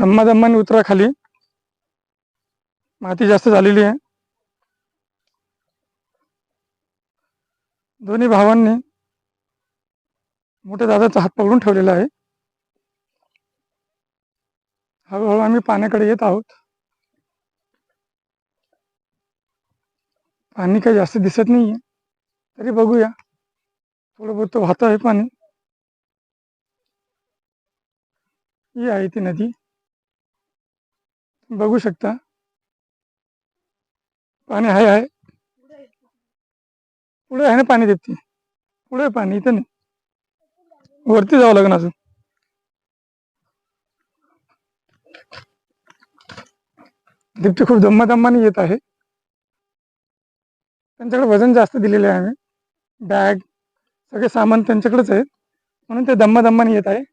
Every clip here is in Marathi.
धम्मा धम्माने उतरा खाली, माती जास्त झालेली आहे. दोन्ही भावांनी मोठ्या दादाचा हात पकडून ठेवलेला आहे. हळूहळू आम्ही पाण्याकडे येत आहोत. पाणी काही जास्त दिसत नाहीये, तरी बघूया. थोडं बहुत वाहत आहे पाणी. ही आहे ती नदी, बघू शकता. पाणी आहे पुढे आहे ना पाणी. दीप्ती पुढे पाणी, इथं नाही. वरती जावं लागेल अजून. दीप्ती खूप दम्मादम्माने येत आहे. त्यांच्याकडे वजन जास्त दिलेले आहे आम्ही. बॅग सगळे सामान त्यांच्याकडेच आहे, म्हणून ते दम्मादम्माने येत आहे.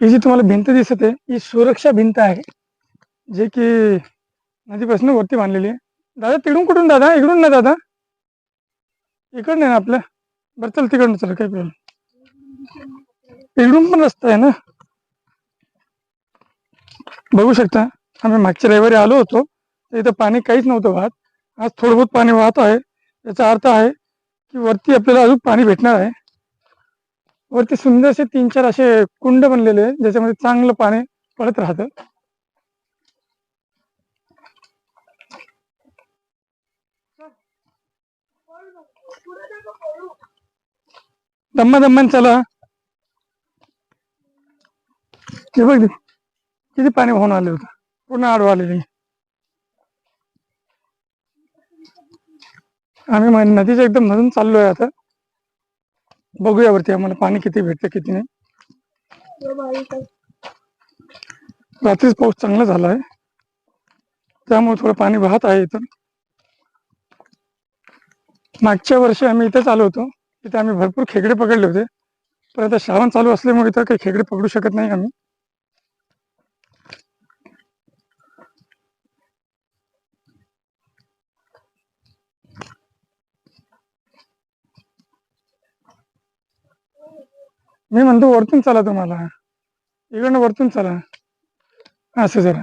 ही जी तुम्हाला भिंत दिसत आहे, ही सुरक्षा भिंत आहे, जे की नदीपासून वरती बांधलेली आहे. दादा तिकडून कुठून? दादा इकडून ना, दादा इकडं नाही ना आपलं. बरं चल तिकडून चल, काही प्रॉब्लेम. इकडून पण रस्ता आहे ना. बघू शकता, आम्ही मागच्या रविवारी आलो होतो, तर इथं पाणी काहीच नव्हतं वाहत. आज थोडं बहुत पाणी वाहत आहे. याचा अर्थ आहे की वरती आपल्याला अजून पाणी भेटणार आहे. वरती सुंदरसे 3-4 असे कुंड बनलेले आहे, ज्याच्यामध्ये चांगलं पाणी पडत राहतं. दम्मा दम्मान चला. हे बघ किती पाणी वाहून आले होतं, पूर्ण आडवा आलेली. आम्ही नदीच्या एकदम मधून चाललोय आता. बघूया वरती आम्हाला पाणी किती भेटतं किती नाही. रात्रीच पाऊस चांगला झाला आहे, त्यामुळे थोडं पाणी वाहत आहे इथं. मागच्या वर्षी आम्ही इथेच आलो होतो, तिथे आम्ही भरपूर खेकडे पकडले होते. पण आता श्रावण चालू असल्यामुळे इथं काही खेकडे पकडू शकत नाही आम्ही. मी म्हणतो वरतून चला, तुम्हाला इकडनं वरतून चला असं जरा.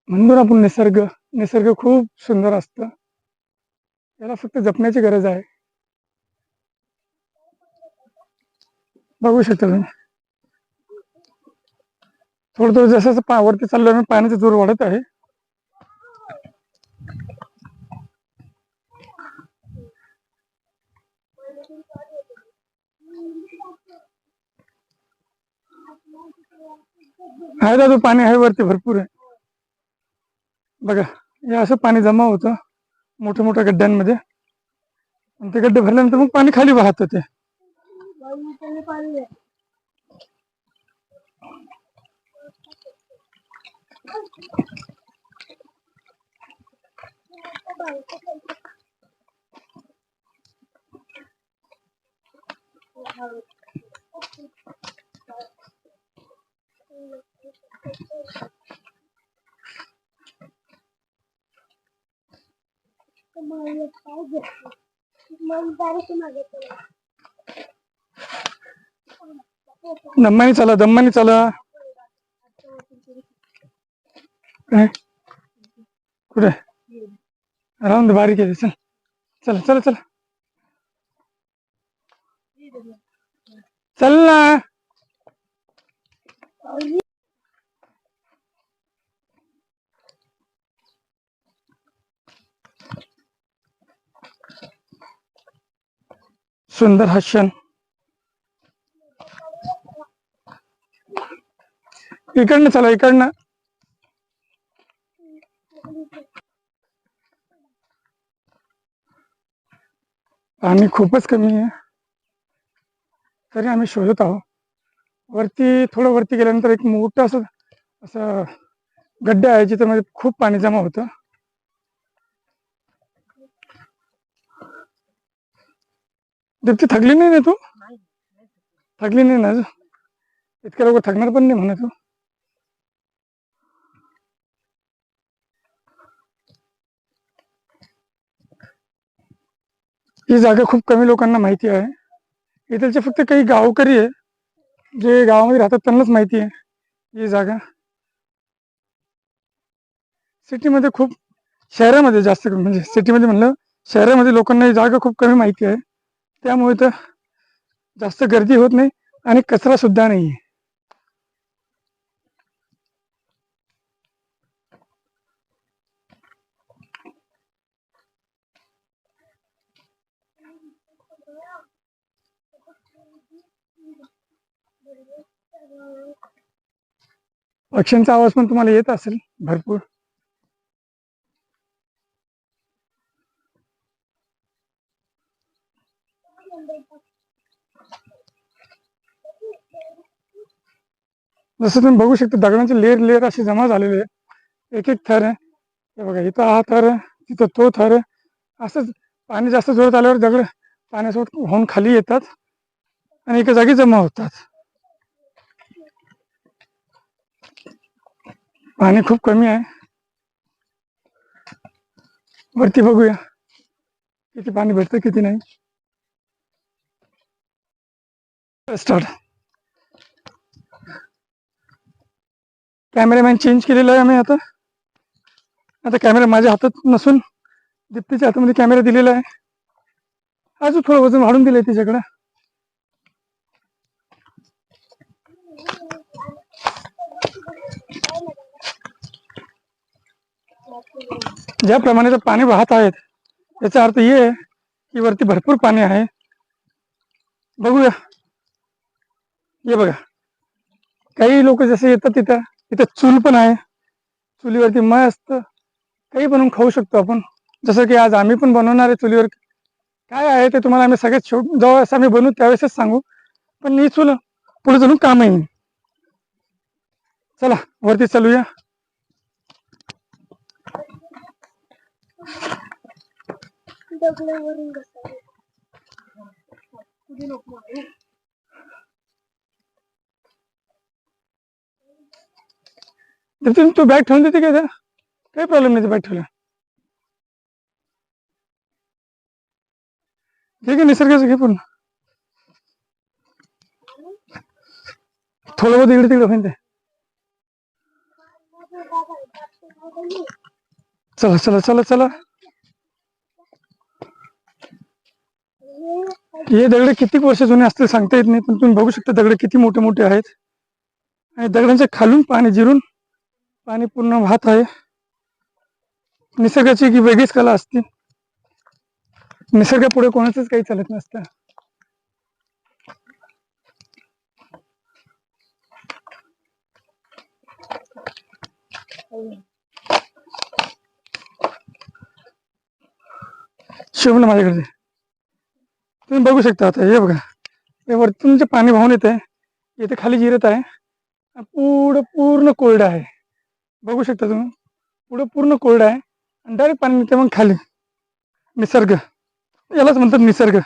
म्हणतो आपण निसर्ग खूप सुंदर असतं, याला फक्त जपण्याची गरज आहे. बघू शकता तुम्ही. थोडं जसं वरती चाललोय आम्ही, पाण्याचा जोर वाढत आहे. आहे दादू, पाणी आहे वरती भरपूर आहे. बघा, हे असं पाणी जमा होतं मोठ्या मोठ्या गड्ड्यांमध्ये, आणि ते गड्डे भरल्यानंतर मग पाणी खाली वाहत होते. दम्मानी चला, दम्मानी चला. कुठे राहून बारीक आहे. चल चला चला चला चल ना. सुंदर हा क्षण. इकडनं चला, इकडनं. पाणी खूपच कमी आहे, तरी आम्ही शोधत आहोत. थोडं वरती गेल्यानंतर एक मोठं असं गड्डा आहे, जिथे मध्ये खूप पाणी जमा होतं. दीप्ती थकली नाही ना तू? थकली नाही ना? इतक्या लवकर थकणार पण नाही म्हणा तू. ही जागा खूप कमी लोकांना माहिती आहे. इथलचे फक्त काही गावकरी आहे जे गावामध्ये राहतात त्यांनाच माहिती आहे ही जागा. सिटीमध्ये खूप, शहरामध्ये जास्त म्हणजे सिटीमध्ये म्हणलं, शहरामध्ये लोकांना ही जागा खूप कमी माहिती आहे. त्यामुळे तर जास्त गर्दी होत नाही आणि कचरा सुद्धा नाही आहे. पक्ष्यांचा आवाज पण तुम्हाला येत असेल भरपूर. जसं तुम्ही बघू शकता दगडांचे लेअर लेअर असे जमा झालेले आहे. एक एक थर आहे. हे बघा इथं हा थर आहे, तिथं तो थर आहे. असंच पाणी जास्त जोरात आल्यावर दगड पाण्यासोबत होऊन खाली येतात आणि एका जागी जमा होतात. पाणी खूप कमी आहे. वरती बघूया किती पाणी भेटतं किती नाही. स्टार्ट. कॅमेरामॅन चेंज केलेला आहे आम्ही आता. आता कॅमेरा माझ्या हातात नसून दीप्तीच्या हातामध्ये कॅमेरा दिलेला आहे. अजून थोडं वजन वाढून दिलंय तिच्याकडं. ज्याप्रमाणे पाणी वाहत आहेत याचा अर्थ हे आहे की वरती भरपूर पाणी आहे. बघूया. हे बघा काही लोक जसे येतात तिथं, तिथं चूल पण आहे. चुलीवरती मस्त काही बनवून खाऊ शकतो आपण. जसं की आज आम्ही पण बनवणार आहे चुलीवर. काय आहे ते तुम्हाला आम्ही सगळ्यात जेव्हा आम्ही बनवू त्यावेळेसच सांगू. पण ही चूल पुढे जाऊन काम येईल. चला वरती चालूया. तू बॅग ठेवून देते का? काही प्रॉब्लेम नाही बॅग ठेवला. ठीक आहे निसर्गाचं घे पूर्ण. थोडं बहुत इकडे तिकडे होईन ते. चला चला चला चला. हे दगड किती वर्ष जुने असतील सांगता येत नाही, पण तुम्ही बघू शकता दगड किती मोठे मोठे आहेत. आणि दगडांच्या खालून पाणी जिरून पाणी पूर्ण वाहत आहे. निसर्गाची एक वेगळीच कला असते. निसर्गापुढे कोणाचंच काही चालत नसतं. शिवलं माझ्याकडे तुम्ही बघू शकता. आता हे बघा हे वरतून जे पाणी वाहून येत आहे इथे खाली जिरत आहे. पुढं पूर्ण कोरडं आहे. बघू शकता तुम्ही पुढं पूर्ण कोरडं आहे आणि डायरेक्ट पाणी येते मग खाली. निसर्ग यालाच म्हणतात निसर्ग.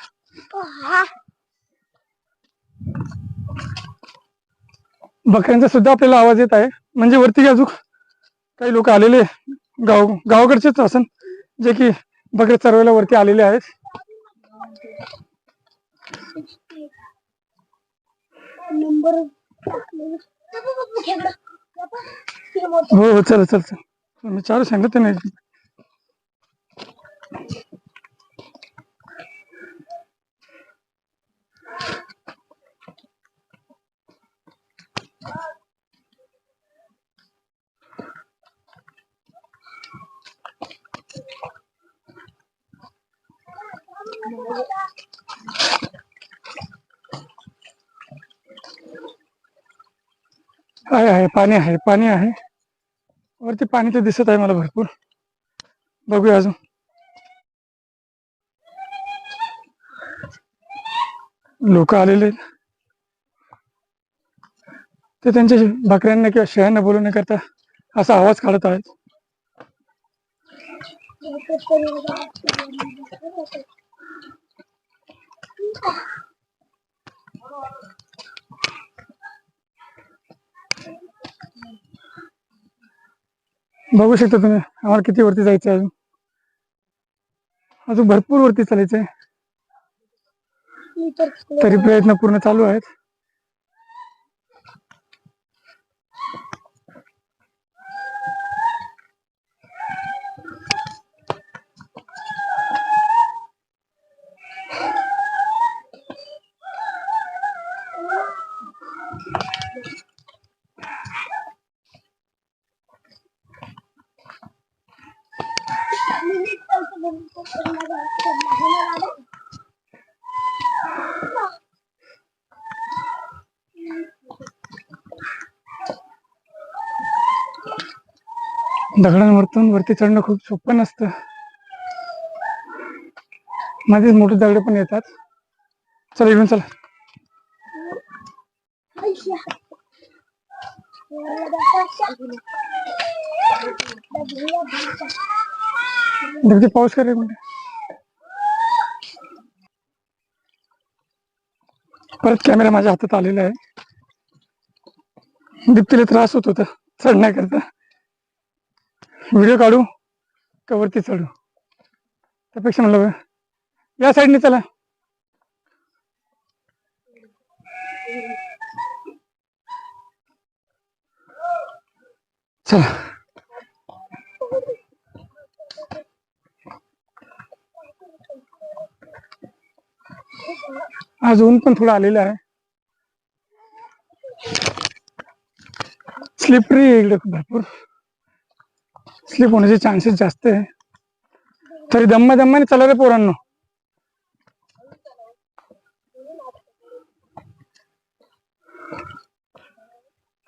बकऱ्यांचा सुद्धा आपल्याला आवाज येत आहे. म्हणजे वरती अजून काही लोक आलेले गावाकडचेच असन जे की बकऱ्या चरवायला वरती आलेले आहेत. हो हो चल चल चल मी चालू सांगत नाही. आहे पाणी आहे पाणी आहे वरती. पाणी तर दिसत आहे मला भरपूर. बघूया अजून. लोक आलेले आहेत ते त्यांच्या बकऱ्यांना किंवा शेळ्यांना बोलू न करता असा आवाज काढत आहेत. बघू शकता तुम्ही आम्हाला किती वरती जायचं आहे. अजून अजून भरपूर वरती चालायचंय, तरी प्रयत्न पूर्ण चालू आहेत. दगडांवरतून वरती चढणं खूप सोपं नसतं, मध्येच मोठे दगड पण येतात. चला इकडून चला. दगडी पाऊस करे म्हणजे परत कॅमेरा माझ्या हातात आलेला आहे. दीप्तीला त्रास होत होता चढण्याकरता. व्हिडिओ काढू का वरती चढू, त्यापेक्षा म्हणलं या साईडने चला. चला आज ऊन पण थोडं आलेलं आहे. स्लिपरी इकडे भरपूर स्लिप होण्याचे चान्सेस जास्त आहे. तरी दम्माने चला रे पोरांनो.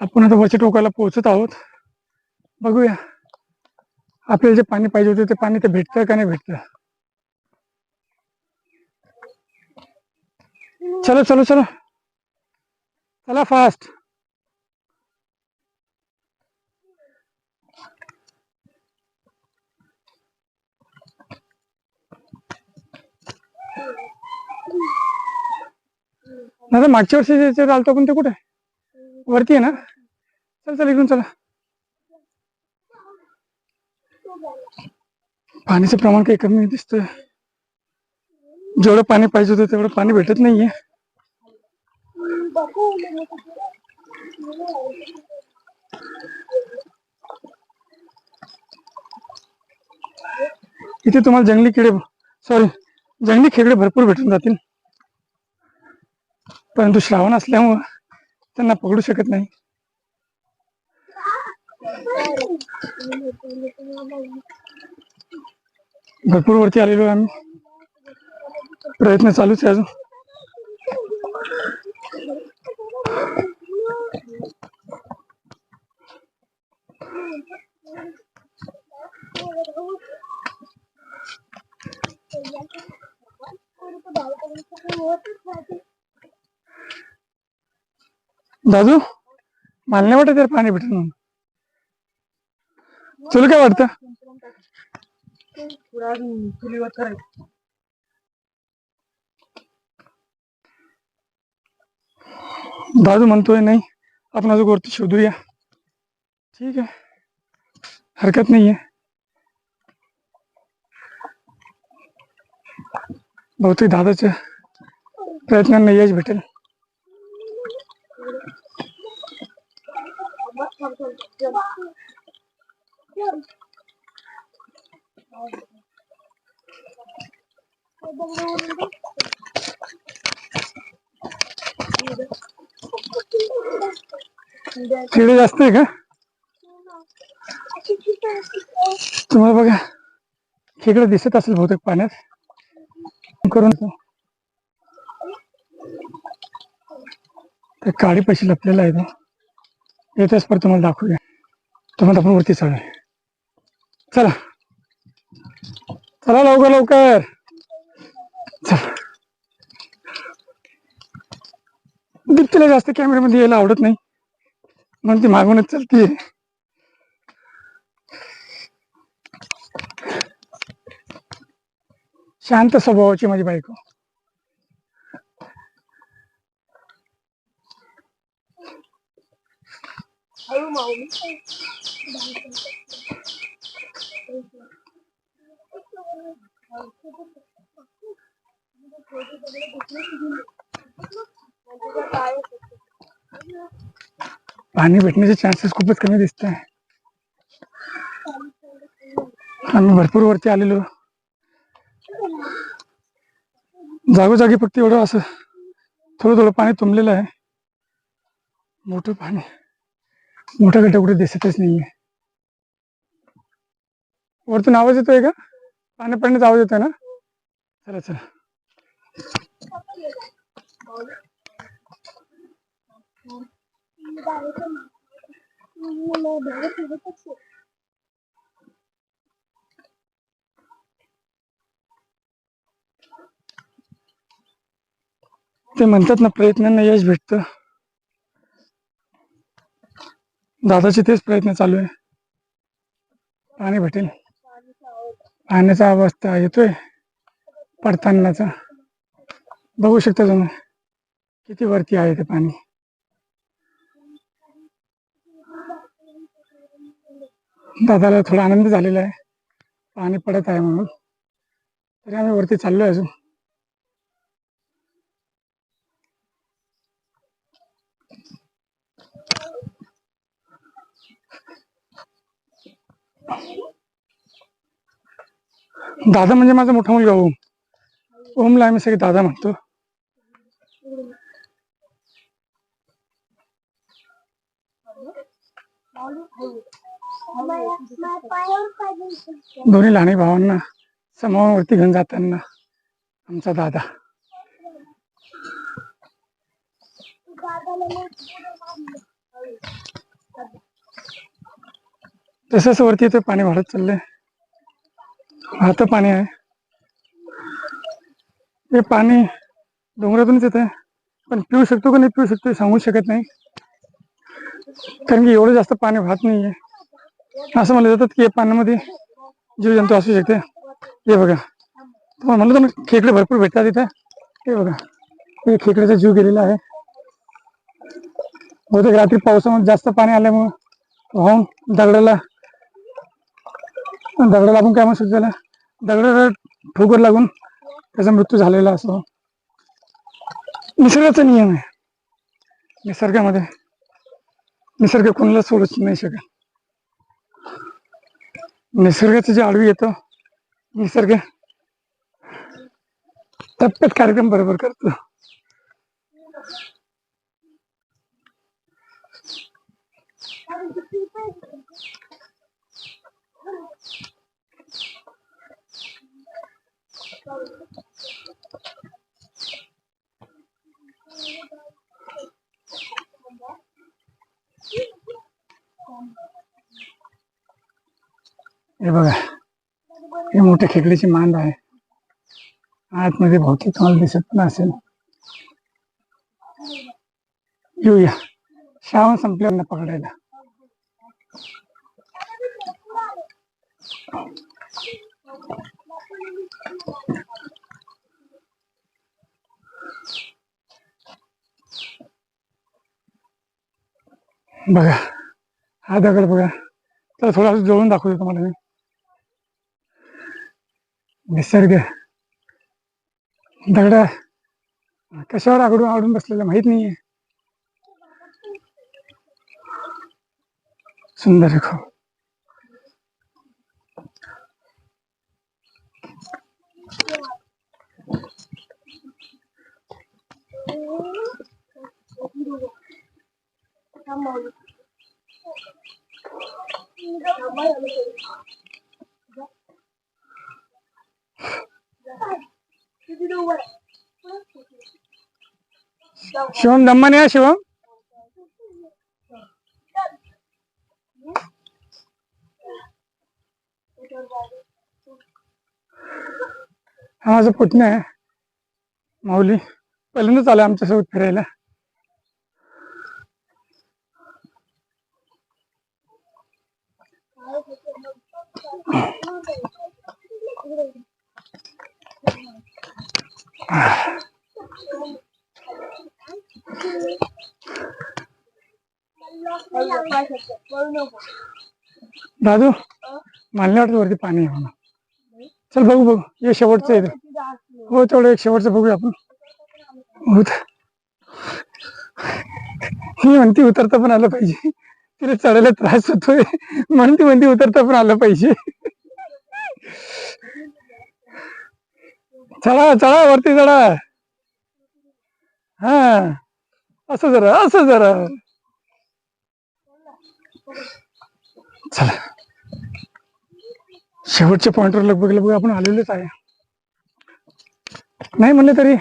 आपण आता वरच्या टोकाला पोहोचत आहोत. बघूया आपल्याला जे पाणी पाहिजे होते ते पाणी ते भेटतं का नाही भेटतं. चलो चलो चलो चला फास्ट. नाही मागच्या वर्षी चालतो पण ते कुठे वरती आहे ना. चल चल इकडून चला. पाण्याचं प्रमाण काही कमी दिसतंय. जेवढं पाणी पाहिजे होतं तेवढं पाणी भेटत नाहीये. इथे तुम्हाला जंगली खेकडे भरपूर भेटून जातील, परंतु श्रावण असल्यामुळं त्यांना पकडू शकत नाही. भरपूर वरती आलेलो आम्ही, प्रयत्न चालूच आहे अजून. दादू मला नाही वाटत पाणी भेटेल म्हणून. तुला काय वाटतं? दादू म्हणतोय नाही आपण अजून वरती शोधूया. ठीक आहे, हरकत नाहीये. बहुतेक दादाच्या प्रयत्नांना यश भेटेल. खेळ जास्त आहे का तुम्हाला? बघा खेकडे दिसत असेल बहुतेक पाण्यात करून. त्या काळी पैसे लपलेला आहे तो, येतेच पर तुम्हाला दाखवूया. तुम्हाला आपण वरती चढ. चला चला लवकर लवकर चला. दीप्तीला जास्त कॅमेऱ्यामध्ये यायला आवडत नाही म्हणून ती मागूनच चलतीये. शांत स्वभावाची माझी बायको. पाणी भेटण्याचे चान्सेस खूपच कमी दिसत आहे. आम्ही भरपूर वरती आलेलो, जागोजागी फक्त एवढं असं थोडं थोडं पाणी तुंबलेलं आहे. मोठं पाणी, मोठा गड्डा कुठे दिसतच नाहीये. वरतून आवाज येतोय का? पाणी पडण्याचा आवाज येतोय ना? चला चला. ते म्हणतात ना, प्रयत्नांना यश भेटतं. दादाचे तेच प्रयत्न चालू आहे. पाणी भेटेल. पाण्याचा आवाज तर येतोय पडतानाचा. बघू शकता तुम्ही किती वरती आहे ते पाणी. दादाला थोडा आनंद झालेला आहे पाणी पडत आहे म्हणून. तरी आम्ही वरती चाललोय अजून. दादा म्हणजे माझा मोठा मुलगा ओम. ओमला आम्ही सगळे दादा म्हणतो. दोन्ही लहान भावांना समावरती घेऊन जाताना आमचा दादा. तसंच वरती ते पाणी वाढत चाललंय. आता पाणी आहे. हे पाणी डोंगरातूनच येत आहे, पण पिऊ शकतो का नाही पिऊ शकतो सांगू शकत नाही, कारण की एवढं जास्त पाणी वाहत नाहीये. असं म्हणलं जातात की या पाण्यामध्ये जीवजंतू असू शकते. हे बघा, तुम्हाला म्हणलं तर खेकडे भरपूर भेटतात इथं. हे बघा, हे खेकड्याचा जीव गेलेला आहे. बहुतेक रात्री पावसामध्ये जास्त पाणी आल्यामुळं वाहून दगडाला आपण काय म्हणू त्याला, दगडाला ठोकर लागून त्याचा मृत्यू झालेला असतो. निसर्गाचा नियम आहे. निसर्गामध्ये निसर्ग कोणाला सोडूच नाही शकत. निसर्गाचं जे आडवी येतो, निसर्ग टप्प्यात कार्यक्रम बरोबर करतो. हे बघा, हे मोठ्या खेकडीची मांद आहे. आतमध्ये बहुतेक तुम्हाला दिसत पण असेल. येऊया श्रावण संपल्यावर पकडायला. बघा हा दगड बघा, तर थोडा जवळून दाखवतो तुम्हाला मी. निसर्ग दगड कशावर आडून आडून बसलेलं माहित नाहीये. सुंदर आहे खूप. शिवम दम्माने या शिवम. हा माझा पुतण्या आहे माऊली, पहिल्यांदाच आला आमच्यासोबत फिरायला. दादू मला वाटतं वरती पाणी आहे म्हणून. चल बघू बघू, हे शेवटचं आहे. हो तेवढं एक शेवटचं बघूया आपण. ही म्हणती उतरता पण आलं पाहिजे, तिला चढायला त्रास होतोय म्हणून ती म्हणती उतरता पण आलं पाहिजे. चढा चढा वरती चढा. हा असं जरा असं जरा. चला शेवटच्या पॉइंटवर लगभग लगभग आपण आलेलोच आहे. नाही म्हणलं तरी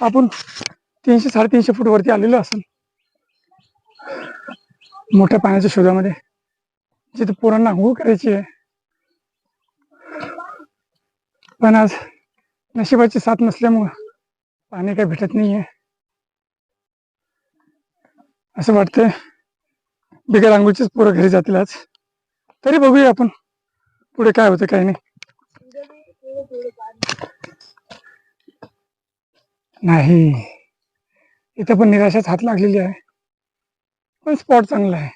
आपण 300-350 फूट वरती आलेलो असेल, मोठ्या पाण्याच्या शोधामध्ये, जिथे पोरांना आंघोळ करायची आहे. पण आज नशिबाची साथ नसल्यामुळं पाणी काही भेटत नाहीये. असं वाटतंय बिगर आंघोळचीच पोरं घरी जातील आज. तरी बघूया आपण पुढे काय होतं काय नाही. नाही इथं पण निराशाच हात लागलेली आहे, पण स्पॉट चांगला आहे.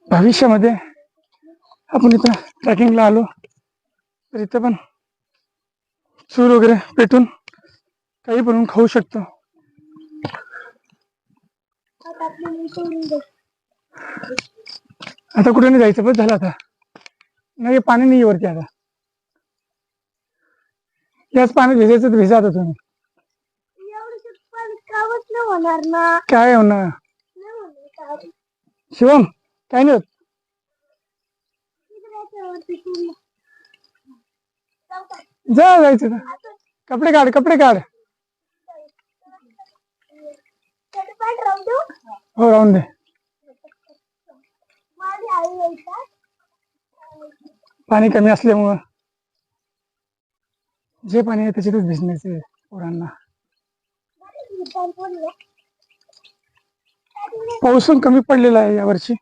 भविष्यामध्ये आपण इथं ट्रॅकिंगला आलो तर इथं पण चूल वगैरे पेटून काही बनवून खाऊ शकतो. आता कुठे नाही जायचं, बस झालं आता. नाही पाणी नाही वरती आता, याच पाण्यात भिजायचं तर भिजा आता तुम्ही. काय होणार शिवम, काय नाही होत. जा जायचं तर. कपडे काढ कपडे काढ. हो राहून दे. पाणी कमी असल्यामुळं जे पाणी आहे त्याच्यातच भिजण्याचे पोरांना. पाऊस पण कमी पडलेला आहे यावर्षी,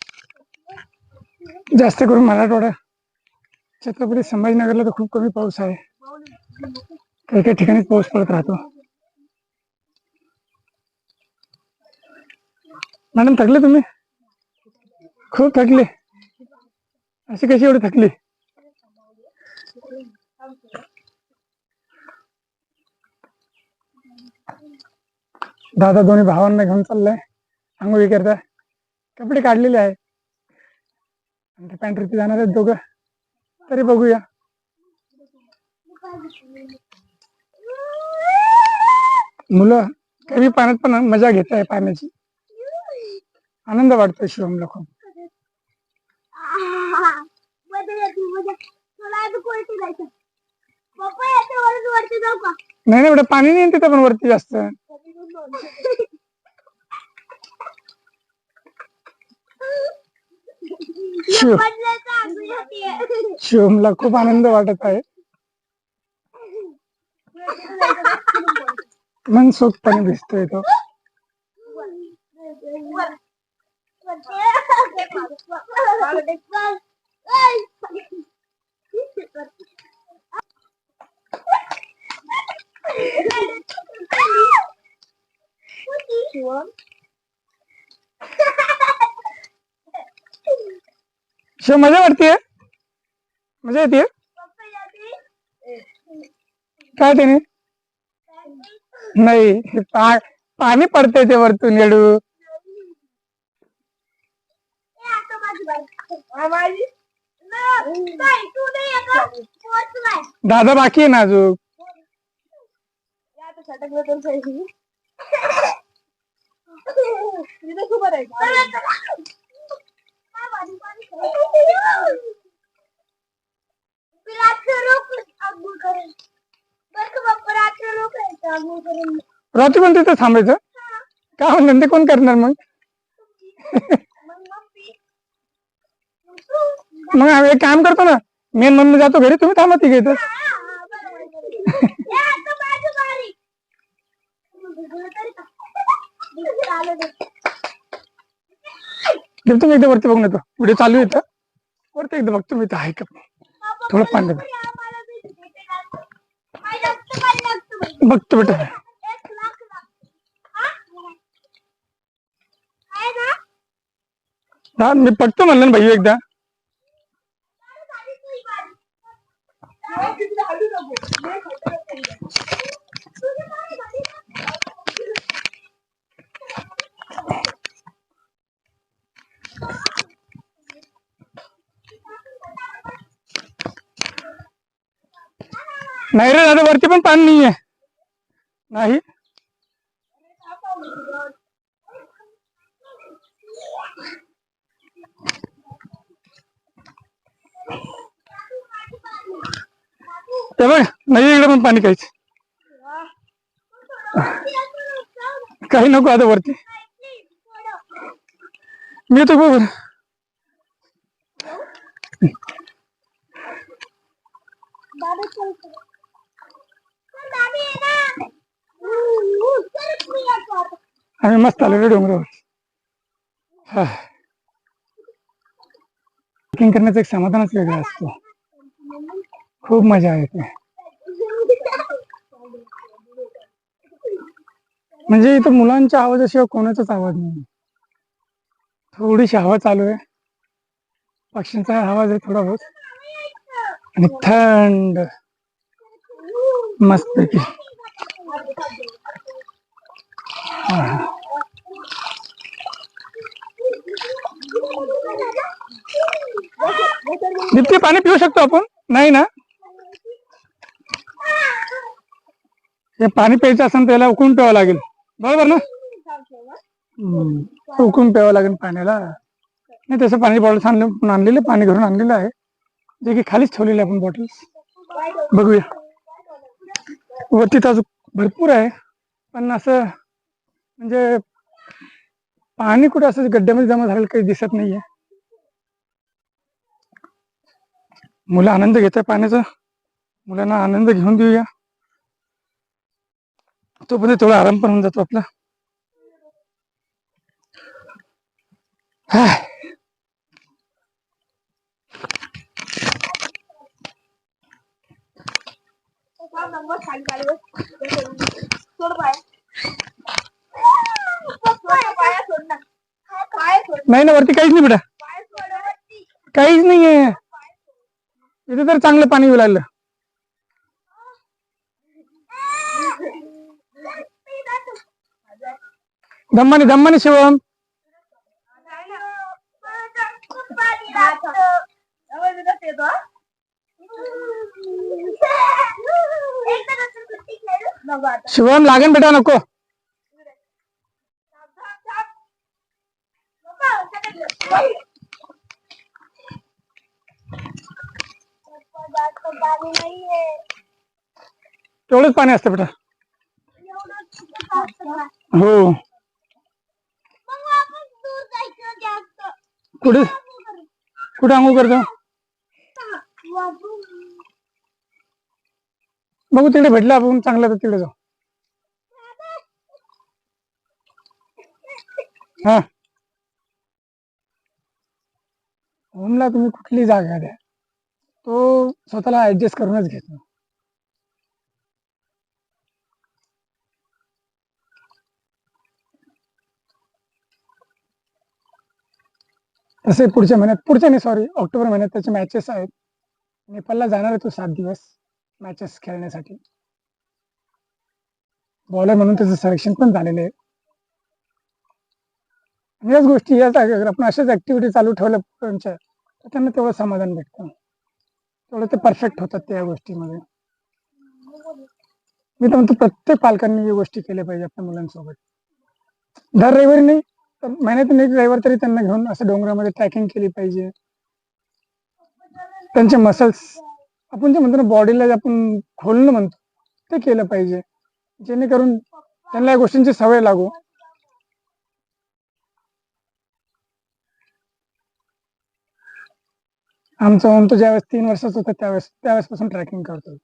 जास्त करून मराठवाडा, छत्रपती संभाजीनगरला तर खूप कमी पाऊस आहे. काही काही ठिकाणी पाऊस पडत राहतो. मॅडम थकले तुम्ही? खूप थकले. अशी कशी एवढी थकली? दादा दोन्ही भावांना घेऊन चाललाय आंघोळी करता. कपडे काढलेले आहे, पॅन्ट्रीत जाणार आहेत दोघं. तरी बघूया. मुलं कमी पाण्यात पण मजा घेत आहे, पाण्याची आनंद वाटतोय शिवमला खूप. नाही नाही बेटा, पाणी नाही तिथं पण वरती जास्त. शिवमला खूप आनंद वाटत आहे, मनसोक्तपणे भिजतोय तो. शिव मजा वाटते, मजा येते. काय त्याने नाही पाणी पडतंय ते वरतून येडू. दादा बाकी आहे ना अजून. रात्री पण तिथं थांबायचं का? धंदे कोण करणार मग? मग आम्ही एक काम करतो ना, मेन म्हणून जातो घरी, तुम्ही थांबा तिघे इथं. तुम्ही एकदा वरती बघून येतो, व्हिडिओ चालू येतं वरती एकदा बघतो मी, इथं आहे का थोडं पाणी. बघतो बेटा. हा मी बघतो म्हणलं ना भाई एकदा. नाही रे दादा, वरती पण पाणी नाहीये. नाही ते बघ, नाही इकडे पण पाणी काहीच. काही नको आता वरती. मी येतो बरोबर. आम्ही मस्त आलो रे डोंगरावर. ट्रेकिंग करण्याचं एक समाधानच वेगळं असतो. खूप मजा येते. म्हणजे इथं मुलांच्या आवाजाशिवाय कोणाचाच आवाज नाही. थोडीशी हवा चालू आहे, पक्ष्यांचा आवाज आहे थोडा बहुत, आणि थंड मस्त पैकी. दीप्ती, पाणी पिऊ शकतो आपण? नाही ना. हे पाणी प्यायचं असेल त्याला उकळून प्यावं लागेल, बरोबर ना? उकळून प्यावं लागेल पाण्याला. नाही तसं पाणी बॉटल आणलेलं, पाणी घरून आणलेलं आहे, जे की खालीच ठेवलेले आपण बॉटल्स. बघूया, वरती तर भरपूर आहे, पण असं म्हणजे पाणी कुठं असं गड्ड्यामध्ये जमा झालेलं काही दिसत नाहीये. मुलं आनंद घेत आहे पाण्याचा, मुलांना आनंद घेऊन देऊया. तोपर्यंत थोडा आराम पण होऊन जातो आपला. नाही ना, वरती काहीच नाही बेटा, काहीच नाहीये इथे. तर चांगलं पाणी येऊ लागलं. दम्मानी दम्मानी शिवम. शिवम लागेल बेटा, नको. तेवढंच पाणी असतं बेटा. हो. कुठे कुठे आंघोळ करतो? बघू तिकडे भेटलं आपण चांगलं तर तिकडे जाऊ. हा, ओमला तुम्ही कुठली जागा द्या, तो स्वतःला ऍडजस्ट करूनच घेतो. तसे पुढच्या नाही, सॉरी, ऑक्टोबर महिन्यात त्याचे मॅचेस आहेत. नेपाळला जाणार आहे तो 7 दिवस मॅचेस खेळण्यासाठी. बॉलर म्हणून त्याचं सिलेक्शन पण झालेलं आहे. याच गोष्टी आपण अशाच ऍक्टिव्हिटी चालू ठेवल्या तर त्यांना तेवढं समाधान भेटतं, तेवढं ते परफेक्ट होतात त्या गोष्टीमध्ये. मी तर म्हणतो प्रत्येक पालकांनी या गोष्टी केल्या पाहिजे आपल्या मुलांसोबत. दर रविवारी नाही तर महिन्यातून एक रविवार तरी त्यांना घेऊन असं डोंगरामध्ये ट्रॅकिंग केली पाहिजे. त्यांचे मसल्स, आपण जे म्हणतो ना बॉडीला आपण खोलणं म्हणतो, ते केलं पाहिजे, जेणेकरून त्यांना या गोष्टींची सवय लागू. आमचा ओम तो ज्यावेळेस 3 वर्षाचा होता त्यावेळेसपासून ट्रॅकिंग करतो.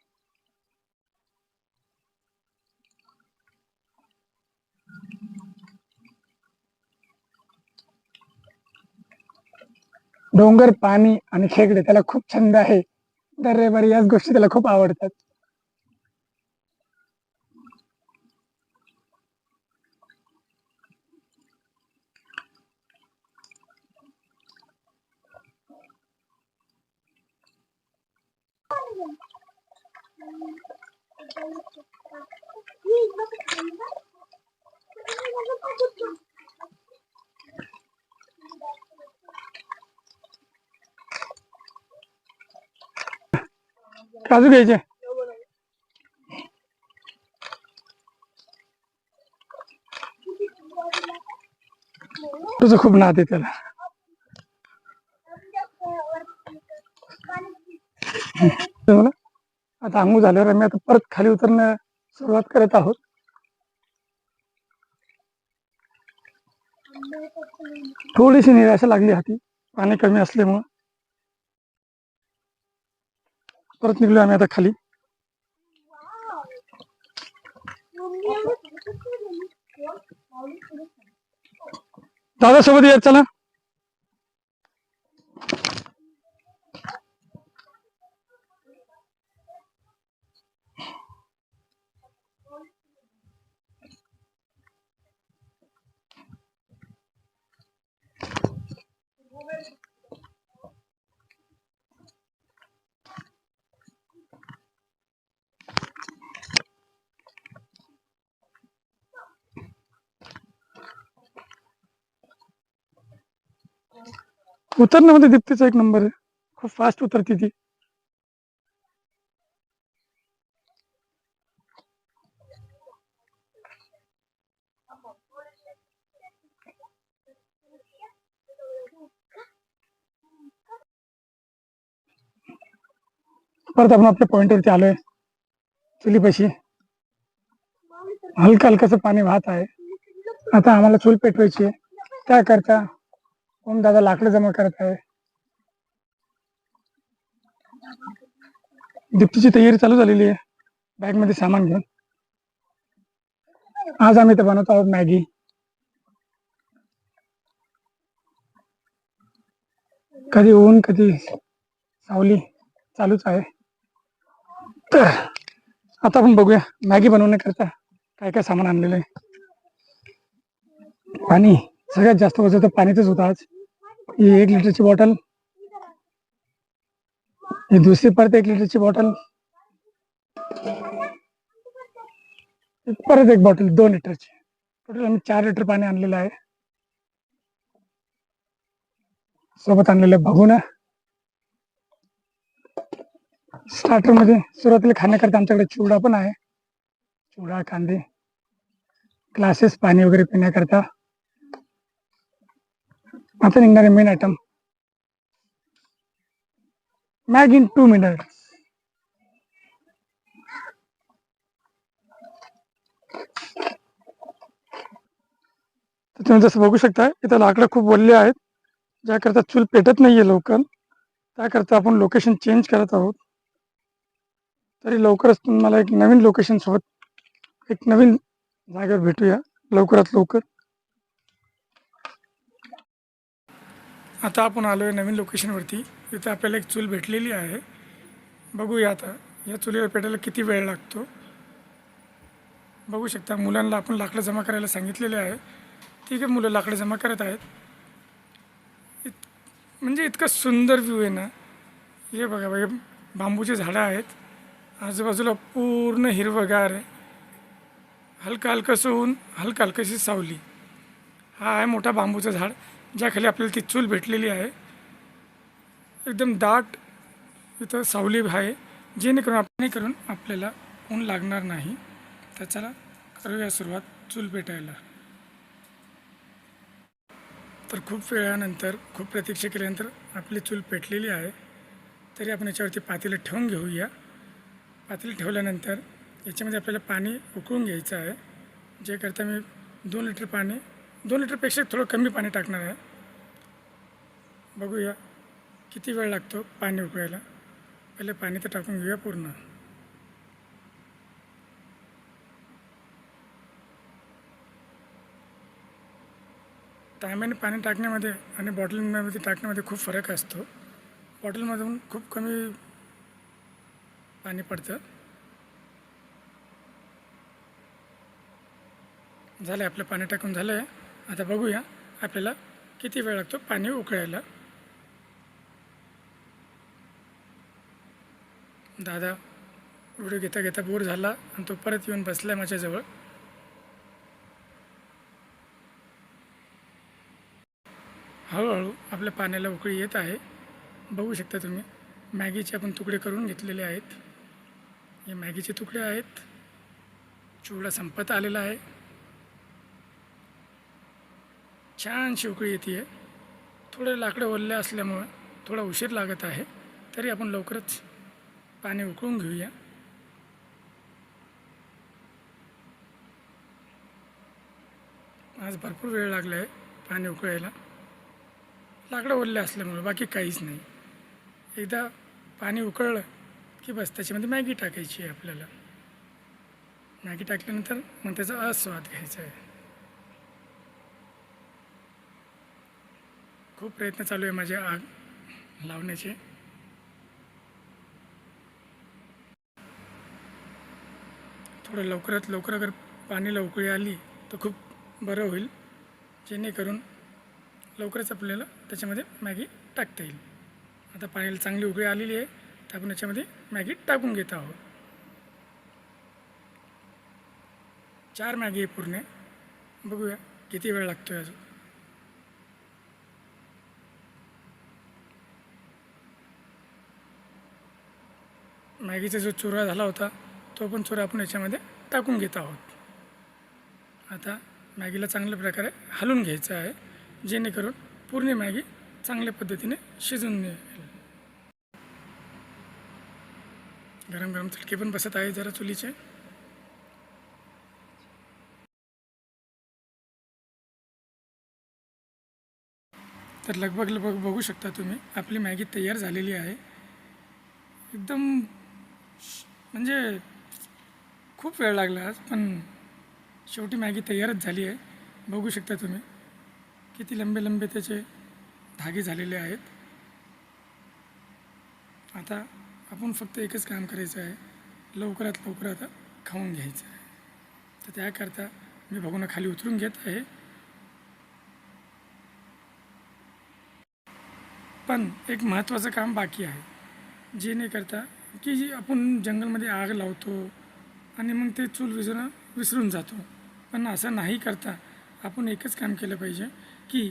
डोंगर, पाणी आणि खेकडे त्याला खूप छंद आहे. दर रविवारी याच गोष्टी त्याला खूप आवडतात. काजू घ्यायचे. तुझं खूप नाद आहे त्याला. आता आंघोळ झाल्यावर आम्ही आता परत खाली उतरण्यास सुरुवात करत आहोत. थोडीशी निराशा लागली हाती पाणी कमी असल्यामुळे. परत निघलो आम्ही आता खाली. दादा सोबत या चला. उतरण्यामध्ये दीप्तीचा एक नंबर आहे. खूप फास्ट उतरती ती. परत आपण आपल्या पॉइंटवरती आलोय. चुलीपाशी हलका हलकाचं पाणी वाहत आहे. आता आम्हाला चूल पेटवायची आहे. त्याकरता ओम दादा लाकडं जमा करत आहे. दीप्तीची तयारी चालू झालेली आहे बॅग मध्ये सामान घेऊन. आज आम्ही इथे बनवत आहोत मॅगी. कधी ऊन कधी सावली चालूच आहे. तर आता आपण बघूया मॅगी बनवण्याकरता काय काय सामान आणलेलं आहे. पाणी सगळ्यात जास्त वजन तर पाणीच होतं आज. ही 1 लिटरची बॉटल, ही दुसरी परत 1 लिटरची बॉटल, परत एक बॉटल 2 लिटरची. टोटल आम्ही 4 लिटर पाणी आणलेलं आहे. सोबत आणलेलं भगुना. स्टार्टर मध्ये सुरुवातीला खाण्याकरता आमच्याकडे चिवडा पण आहे. चिवडा, कांदे, ग्लासेस पाणी वगैरे पिण्याकरता. आता निघणारे main item Maggi in 2 minute. तुम्ही जसं बघू शकता इथं लाकडं खूप वल्ले आहेत. ज्याकरता चूल पेटत नाहीये लवकर. त्याकरता आपण लोकेशन चेंज करत आहोत. तरी लवकरच तुम्हाला एक नवीन लोकेशन सोबत एक नवीन जागेवर भेटूया लवकरात लवकर. आता आपण आलोय नवीन लोकेशनवरती. इथं आपल्याला एक चूल भेटलेली आहे. बघूया आता या चुलीवर पेटायला किती वेळ लागतो. बघू शकता मुलांना आपण लाकडं जमा करायला सांगितलेले आहे. ठीक आहे, मुलं लाकडं जमा करत आहेत. म्हणजे इतका सुंदर व्ह्यू आहे ना. हे बघा बघा, बांबूचे झाडं आहेत. आजूबाजूला पूर्ण हिरवंगार आहे. हलका हलकंसं ऊन, हलका हलकशी सावली. हा आहे मोठा बांबूचं झाड ज्याखाली आपल्याला ती चूल भेटलेली आहे. एकदम दाट इथं सावली आहे जेणेकरून आपल्याला ऊन लागणार नाही. तर चला करूया सुरुवात चूल पेटायला. तर खूप वेळानंतर खूप प्रतीक्षा केल्यानंतर आपली चूल पेटलेली आहे. तरी आपण याच्यावरती पातेलं ठेवून घेऊया. पातेलं ठेवल्यानंतर याच्यामध्ये आपल्याला पाणी उकळून घ्यायचं आहे. जे करता मी 2 लिटर पाणी, 2 लिटरपेक्षा थोडं कमी पाणी टाकणार आहे. बघूया किती वेळ लागतो पाणी उकळायला. पहिले पाणी तर टाकून घेऊया पूर्ण. टायमाने पाणी टाकण्यामध्ये आणि बॉटलमध्ये टाकण्यामध्ये खूप फरक असतो. बॉटलमधून खूप कमी पाणी पडतं. झालं आपलं पाणी टाकून झालं आहे. आता बघूया आपल्याला किती वेळ लागतो पाणी उकळायला. दादा व्हिडिओ घेता घेता बोर झाला आणि तो परत येऊन बसला माझ्याजवळ. हळूहळू आपल्या पाण्याला उकळी येत आहे. बघू शकता तुम्ही, मॅगीचे आपण तुकडे करून घेतलेले आहेत. हे मॅगीचे तुकडे आहेत. चिवडा संपत आलेला आहे. छानशी उकळी येते आहे. थोडे लाकडं ओलले असल्यामुळं थोडा उशीर लागत आहे, तरी आपण लवकरच पाणी उकळून घेऊया. आज भरपूर वेळ लागला आहे पाणी उकळायला, लाकडं ओलले असल्यामुळं, बाकी काहीच नाही. एकदा पाणी उकळलं की बस त्याच्यामध्ये मॅगी टाकायची आहे आपल्याला. मॅगी टाकल्यानंतर मग त्याचा आस्वाद घ्यायचा आहे. खूप प्रयत्न चालू आहे माझे आग लावण्याचे. थोडं लवकरात लवकर अगर पाणीला उकळी आली तर खूप बरं होईल, जेणेकरून लवकरच आपल्याला त्याच्यामध्ये मॅगी टाकता येईल. आता पाण्याला चांगली उकळी आलेली आहे, तर आपण याच्यामध्ये मॅगी टाकून घेत आहोत. 4 मॅगी आहे पूर्ण. बघूया किती वेळ लागतो आहे अजून. मॅगीचा जो चुरा झाला होता तो पण चुरा आपण याच्यामध्ये टाकून घेत आहोत. आता मॅगीला चांगल्या प्रकारे हलवून घ्यायचं आहे, जेणेकरून पूर्ण मॅगी चांगल्या पद्धतीने शिजून येईल. गरम गरम चटके पण बसत आहे जरा चुलीचे. तर लगभग बघू शकता तुम्ही, आपली मॅगी तयार झालेली आहे. एकदम म्हणजे खूप वेळ लागला आज, पण शेवटी मॅगी तयारच झाली आहे. बघू शकता तुम्ही किती लंबे लंबे त्याचे धागे झालेले आहेत. आता आपण फक्त एकच काम करायचं आहे, लवकरात लवकर आता खाऊन घ्यायचं आहे. तर त्याकरता मी भगोना खाली उतरून घेत आहे. पण एक महत्त्वाचं काम बाकी आहे, जे नाही करता की जी आपण जंगलमध्ये आग लावतो आणि मग ते चूल विसरून जातो. पण असं नाही करता आपण एकच काम केलं पाहिजे, की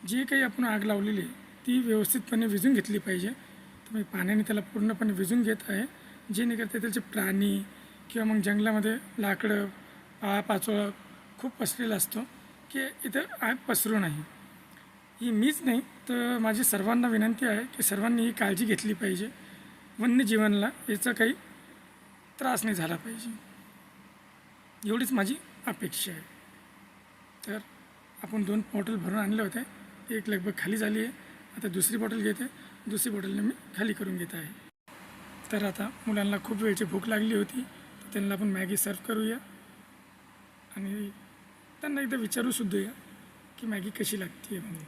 जे काही आपण आग लावलेली आहे ती व्यवस्थितपणे विझून घेतली पाहिजे. तर मी पाण्याने त्याला पूर्णपणे विझून घेत आहे, जेणेकरता त्याचे प्राणी किंवा मग जंगलामध्ये लाकडं पाचोळा खूप पसरलेला असतो, की इथं आग पसरू नाही. ही मीच नाही तर माझी सर्वांना विनंती आहे की सर्वांनी ही काळजी घेतली पाहिजे. वन्यजीवांना याचा काही त्रास नाही झाला पाहिजे, एवढीच माझी अपेक्षा आहे. तर आपण 2 बॉटल भरून आणले होते, एक लगभग खाली झाली आहे. आता दुसरी बॉटल घेते, दुसरी बॉटलने मी खाली करून घेत आहे. तर आता मुलांना खूप वेळची भूक लागली होती, तर त्यांना आपण मॅगी सर्व करूया आणि त्यांना एकदा विचारूसुद्धा या की मॅगी कशी लागते आहे म्हणून.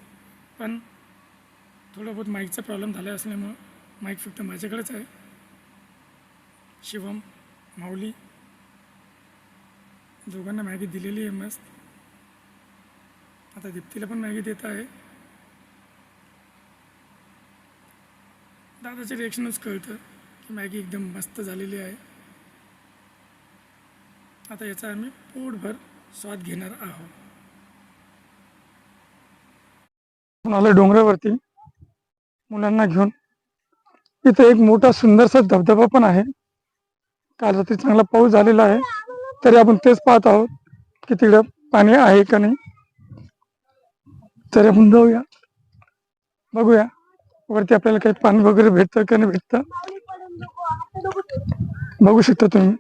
पण थोडं बहुत माईकचा प्रॉब्लेम झाला असल्यामुळं माईक फक्त माझ्याकडेच आहे. शिवम, माऊली दोघांना मॅगी दिलेली आहे मस्त. आता दीप्तीला पण मॅगी देत आहे. दादाचे रिॲक्शनच कळतं की मॅगी एकदम मस्त झालेली आहे. आता याचा आम्ही पोटभर स्वाद घेणार आहोत. आलो डोंगरावरती मुलांना घेऊन. इथे एक मोठा सुंदरसा धबधबा पण आहे. काल रात्री चांगला पाऊस झालेला आहे, तरी आपण तेच पाहत आहोत की तिकडं पाणी आहे का नाही. तरी आपण जाऊया, बघूया वरती आपल्याला काही पाणी वगैरे भेटतं का नाही भेटतं. बघू शकता तुम्ही,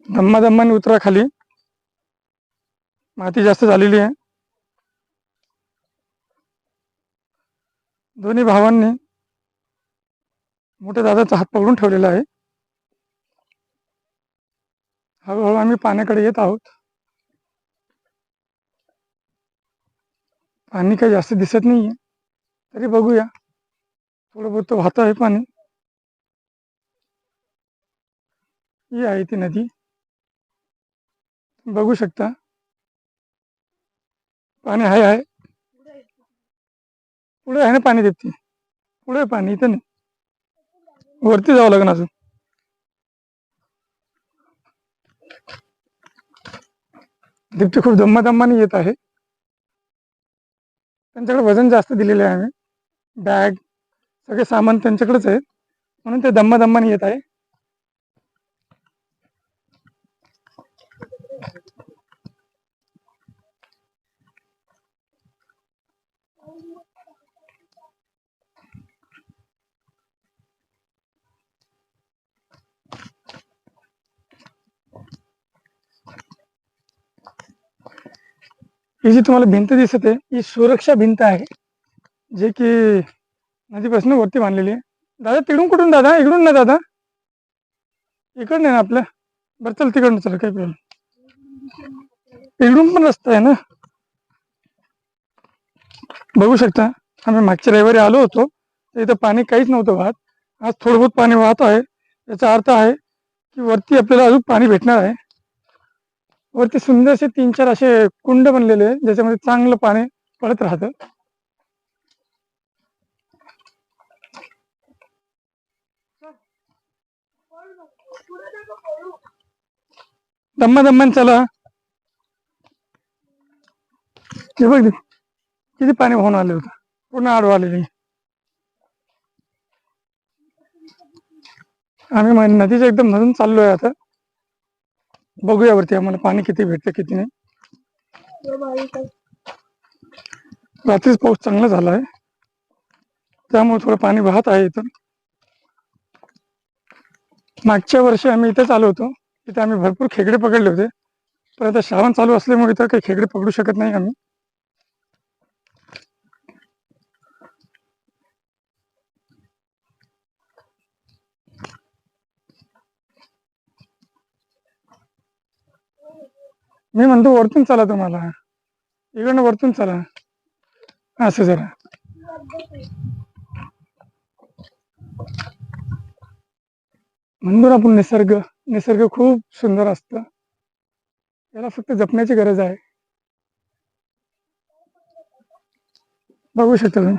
दम्माने उतरा खाली, माती जास्त झालेली आहे. दोन्ही भावांनी मोठ्या दादाचा हात पकडून ठेवलेला आहे. हळूहळू आम्ही पाण्याकडे येत आहोत. पाणी काही जास्त दिसत नाहीये, तरी बघूया. थोडं बहुत वाहत आहे पाणी. ही आहे ती नदी, बघू शकता. पाणी आहे पुढे आहे ना पाणी दीप्ती पुढे पाणी इथं नाही वरती जावं लागेल अजून दीप्ती खूप दम्माने येत आहे त्यांच्याकडे वजन जास्त दिलेले आहे आम्ही बॅग सगळे सामान त्यांच्याकडेच आहे म्हणून ते दम्माने येत आहे ही जी तुम्हाला भिंत दिसत आहे ही सुरक्षा भिंत आहे जे की नदीपासून वरती बांधलेली आहे दादा तिकडून कुठून दादा इकडून ना दादा इकडं नाही ना आपलं बरं चल तिकडून चल काही प्रॉब्लेम इकडून पण रस्ता आहे ना बघू शकता आम्ही मागच्या रविवारी आलो होतो तर इथं पाणी काहीच नव्हतं वाहत आज थोडं बहुत पाणी वाहत आहे याचा अर्थ आहे की वरती आपल्याला अजून पाणी भेटणार आहे वरती सुंदरसे 3-4 असे कुंड बनलेले आहे ज्याच्यामध्ये चांगलं पाणी पडत राहतं दम्मा चला हे बघ किती पाणी वाहून आले होतं पूर्ण आडवा आलेली आम्ही नदीच्या एकदम मधून चाललोय आता बघूया वरती आम्हाला पाणी किती भेटतं किती नाही रात्रीच पाऊस चांगला झाला आहे त्यामुळे थोडं पाणी वाहत आहे इथं मागच्या वर्षी आम्ही इथेच आलो होतो तिथे आम्ही भरपूर खेकडे पकडले होते पण आता श्रावण चालू असल्यामुळे इथं काही खेकडे पकडू शकत नाही आम्ही मी म्हणतो वरतून चला तुम्हाला इकडनं वरतून चला असं जरा म्हणतो आपण निसर्ग खूप सुंदर असतं याला फक्त जपण्याची गरज आहे बघू शकता तुम्ही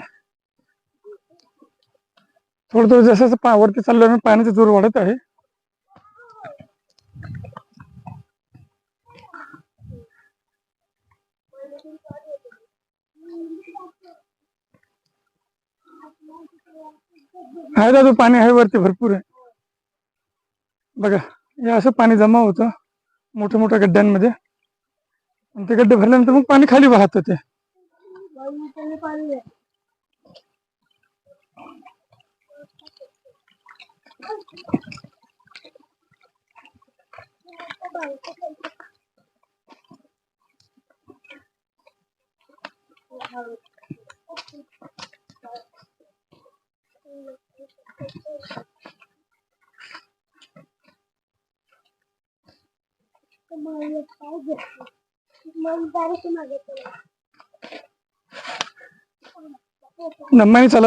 थोडं जसं वरती चाललो आम्ही पाण्याचा जोर वाढत आहे आहे दादू पाणी आहे वरती भरपूर आहे बघा हे असं पाणी जमा होतं मोठ्या गड्ड्यांमध्ये आणि ते गड्डे भरल्यानंतर मग पाणी खाली वाहत होते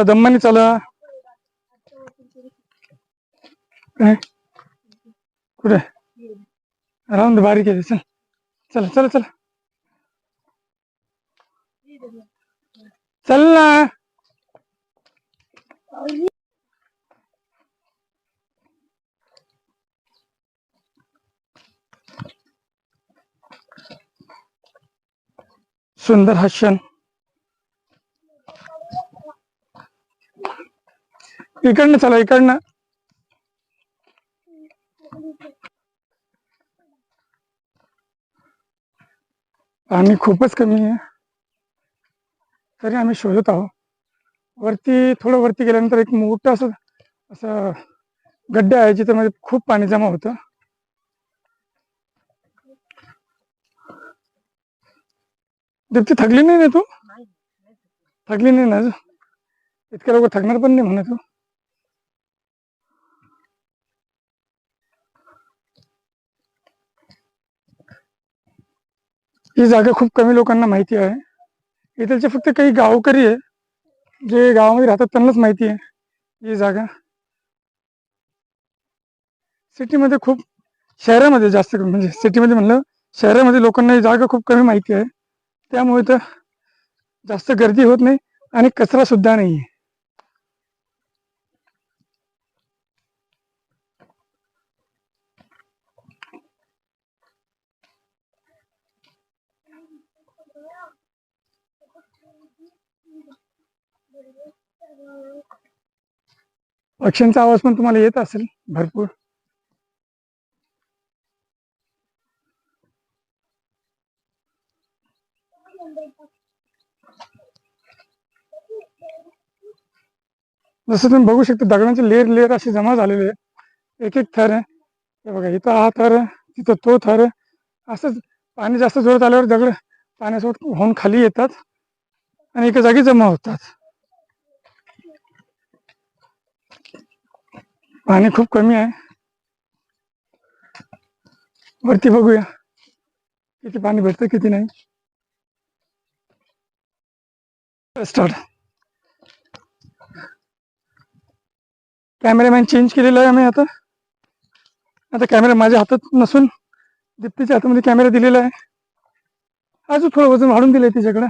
दम्मानी चला कुठे राहून बारीक आहे चल चला चल ना सुंदर हा क्षण इकडनं चला इकडनं पाणी खूपच कमी आहे तरी आम्ही शोधत आहोत थोडं वरती गेल्यानंतर एक मोठं असं गड्डे आहे जिथे मध्ये खूप पाणी जमा होतं दीप्ती थकली नाही ना तू थकली नाही ना इतक्या लवकर थकणार पण नाही म्हणा तू ही जागा खूप कमी लोकांना माहिती आहे इथलचे फक्त काही गावकरी आहे जे गावामध्ये राहतात त्यांनाच माहिती आहे ही जागा सिटीमध्ये खूप शहरामध्ये जास्त म्हणजे सिटीमध्ये म्हणलं शहरामध्ये लोकांना ही जागा खूप कमी माहिती आहे त्यामुळे तर जास्त गर्दी होत नाही आणि कचरा सुद्धा नाही आहे. पक्ष्यांचा आवाज पण तुम्हाला येत असेल भरपूर. जसं तुम्ही बघू शकता दगडांचे लेअर लेअर असे जमा झालेले आहे. एक एक थर आहे. हे बघा इथं हा थर आहे, तिथं तो थर आहे. असंच पाणी जास्त जोरात आल्यावर दगड पाण्यासोबत होऊन खाली येतात आणि एका जागी जमा होतात. पाणी खूप कमी आहे. वरती बघूया किती पाणी भेटतं किती नाही. स्टार्ट. कॅमेरामॅन चेंज केलेला आहे आम्ही आता. आता कॅमेरा माझ्या हातात नसून दीप्तीच्या हातामध्ये कॅमेरा दिलेला आहे. अजून थोडं वजन वाढून दिलंय तिच्याकडं.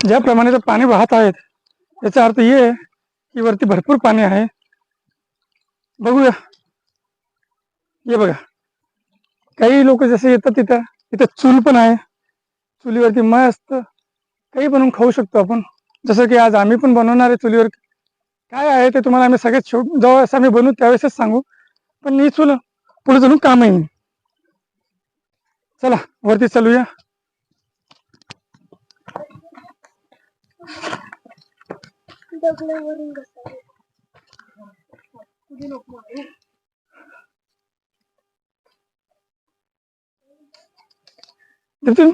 ज्याप्रमाणे पाणी वाहत आहेत याचा अर्थ हे आहे की वरती भरपूर पाणी आहे. बघूया. हे बघा काही लोक जसे येतात तिथं चूल पण आहे. चुलीवरती मस्त काही बनवून खाऊ शकतो आपण. जसं की आज आम्ही पण बनवणार आहे चुलीवर. काय आहे ते तुम्हाला आम्ही सगळ्यात जेव्हा असं आम्ही बनवू त्यावेळेसच सांगू. पण ही चूल पुढे जाऊन काम येईल. चला वरती चालूया.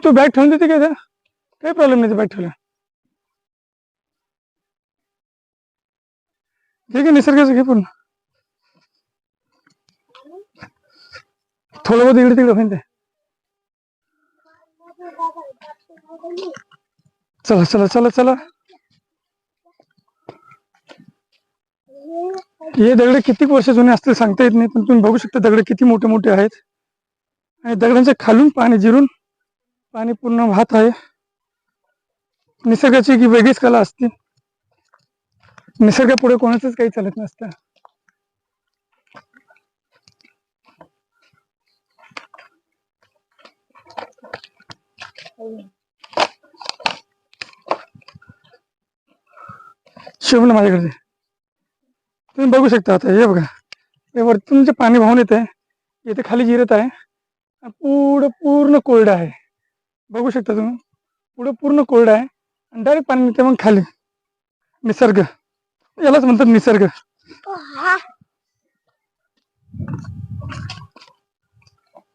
तू बॅग ठेवून देते का इथं? काही प्रॉब्लेम नाही बॅग ठेवला. ठीक आहे निसर्गाचं घे पूर्ण. थोडं बहुत इकडे तिकडे होईन ते. चला चला चला चला. हे दगड किती वर्ष जुने असतील सांगता येत नाही, पण तुम्ही बघू शकता दगड किती मोठे मोठे आहेत. आणि दगडांच्या खालून पाणी जिरून पाणी पूर्ण वाहत आहे. निसर्गाची एक वेगळीच कला असते. निसर्गापुढे कोणाचंच काही चालत नसतं. शिवलं माझ्याकडे तुम्ही बघू शकता. आता हे बघा हे वरतून जे पाणी वाहून येत आहे इथे खाली जिरत आहे. पुढं पूर्ण कोरडं आहे. बघू शकता तुम्ही पुढं पूर्ण कोरडं आहे आणि डायरेक्ट पाणी येते मग खाली. निसर्ग यालाच म्हणतात निसर्ग.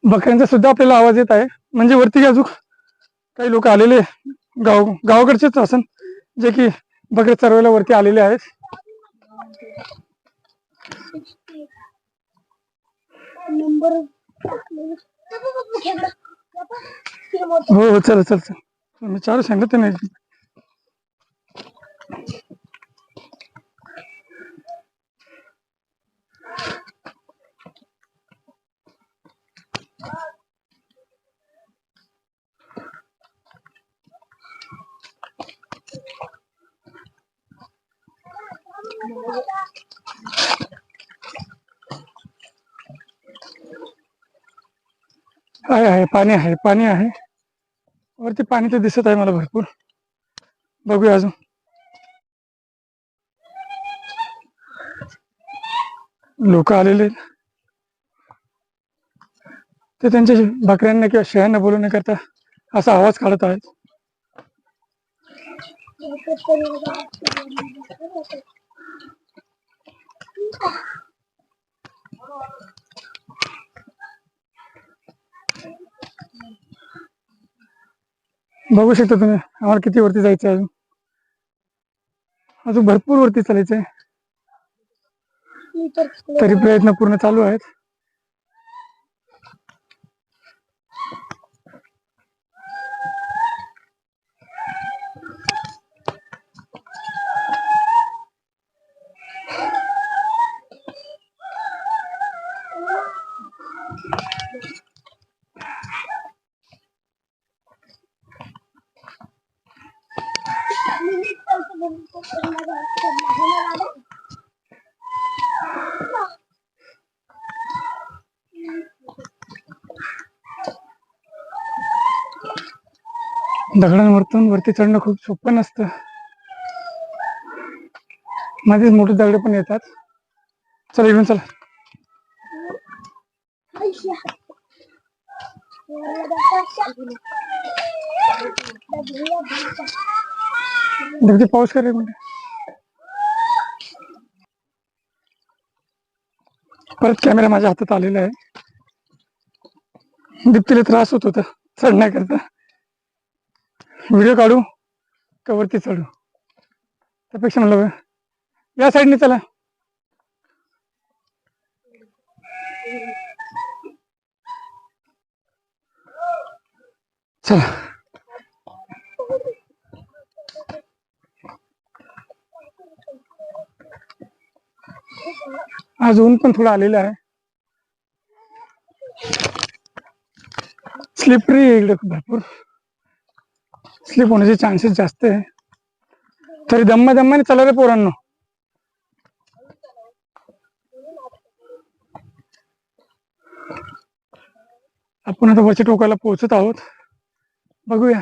बकऱ्यांचा सुद्धा आपल्याला आवाज येत आहे. म्हणजे वरती अजून काही लोक आलेले गावाकडचेच असन जे की बकऱ्या चरवायला वरती आलेले आहेत. हो हो चल चल चल मी चालू सांगत नाही. आहे पाणी आहे पाणी आहे. वरती पाणी तर दिसत आहे मला भरपूर. बघूया अजून. लोक आलेले ते त्यांच्या बकऱ्यांना किंवा शेळ्यांना बोलू न करता असा आवाज काढत आहेत. बघू शकता तुम्ही आम्हाला किती वरती जायचं आहे. अजून भरपूर वरती चालायचंय तरी प्रयत्न पूर्ण चालू आहेत. दगडांवरतून वरती चढणं खूप सोपं नसतं. मध्येच मोठे दगड पण येतात. चला इकडून चला. दीप्ती पाऊस करे म्हणजे परत कॅमेरा माझ्या हातात आलेला आहे. दीप्तीला त्रास होत होता चढण्याकरता. व्हिडिओ काढू का वरती चढू, त्यापेक्षा म्हणलं या साईडने चला. चला आज ऊन पण थोडं आलेलं आहे. स्लिपरी इकडे भरपूर स्लिप होण्याचे चान्सेस जास्त आहे. तरी दम्माने चला रे पोरांनो. आपण आता वरच्या टोकाला पोहोचत आहोत. बघूया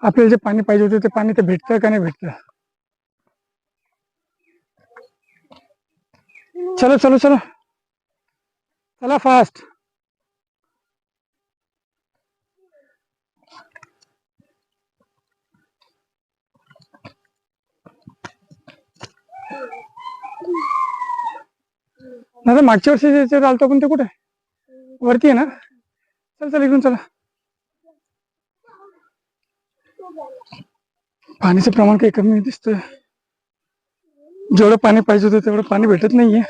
आपल्याला जे पाणी पाहिजे होते ते पाणी ते भेटतं का नाही भेटतं. चलो चलो चलो चला फास्ट. नाही मागच्या वर्षी चालतो पण ते कुठे वरती आहे ना. चल चल इकडून चला. पाण्याचं प्रमाण काही कमी दिसतंय. जेवढं पाणी पाहिजे होतं तेवढं पाणी भेटत नाहीये.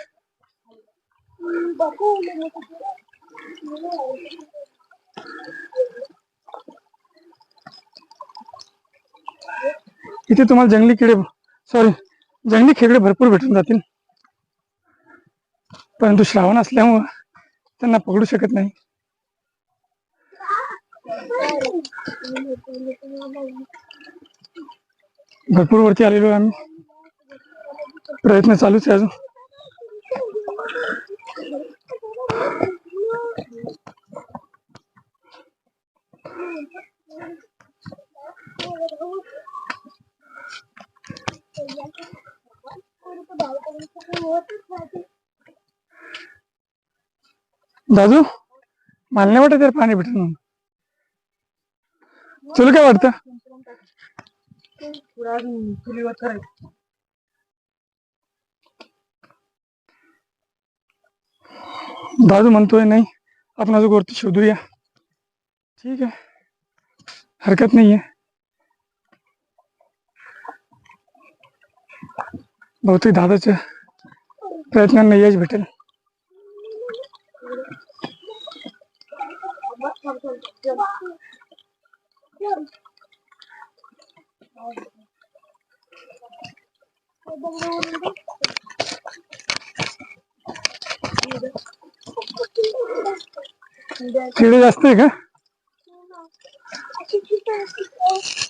इथे तुम्हाला जंगली खेकडे भरपूर भेटून जातील, परंतु श्रावण असल्यामुळं त्यांना पकडू शकत नाही. भरपूर वरती आलेलो आम्ही. प्रयत्न चालूच आहे अजून. दादू मला नाही वाटत पाणी भेटेल म्हणून. तुला काय वाटतं? दादू म्हणतोय नाही आपण अजून वरती शोधूया. ठीक आहे, हरकत नाहीये. बहुतेक दादाच्या प्रयत्नांना यश भेटेल. खेळ जास्त आहे का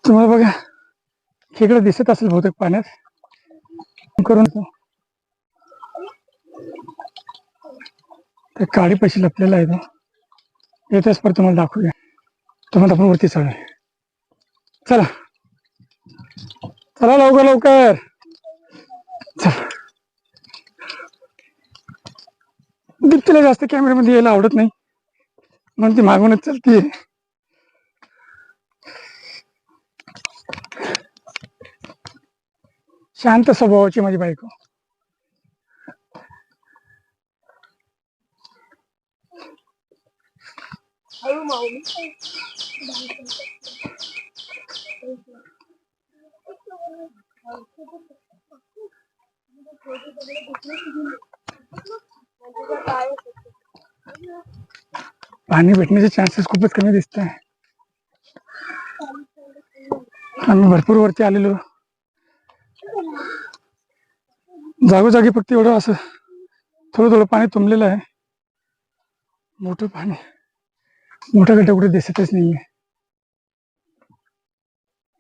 तुम्हाला? बघा खेकडे दिसत असेल बहुतेक पाण्यात करून. त्या काळी पैसे लपलेला आहे तो. येतेच पर तुम्हाला दाखवूया. तुम्हाला आपण वरती चढ. चला चला लवकर लवकर चला. दीप्तीला जास्त कॅमेऱ्यामध्ये यायला आवडत नाही म्हणून ती मागूनच चलतीये. शांत स्वभावाची माझी बायको. पाणी भेटण्याचे चान्सेस खूपच कमी दिसत आहे. आम्ही भरपूर वरती आलेलो. जागोजागी फक्त एवढं असं थोडं थोडं पाणी तुंबलेलं आहे. मोठं पाणी मोठा गड्डा कुठे दिसतच नाहीये.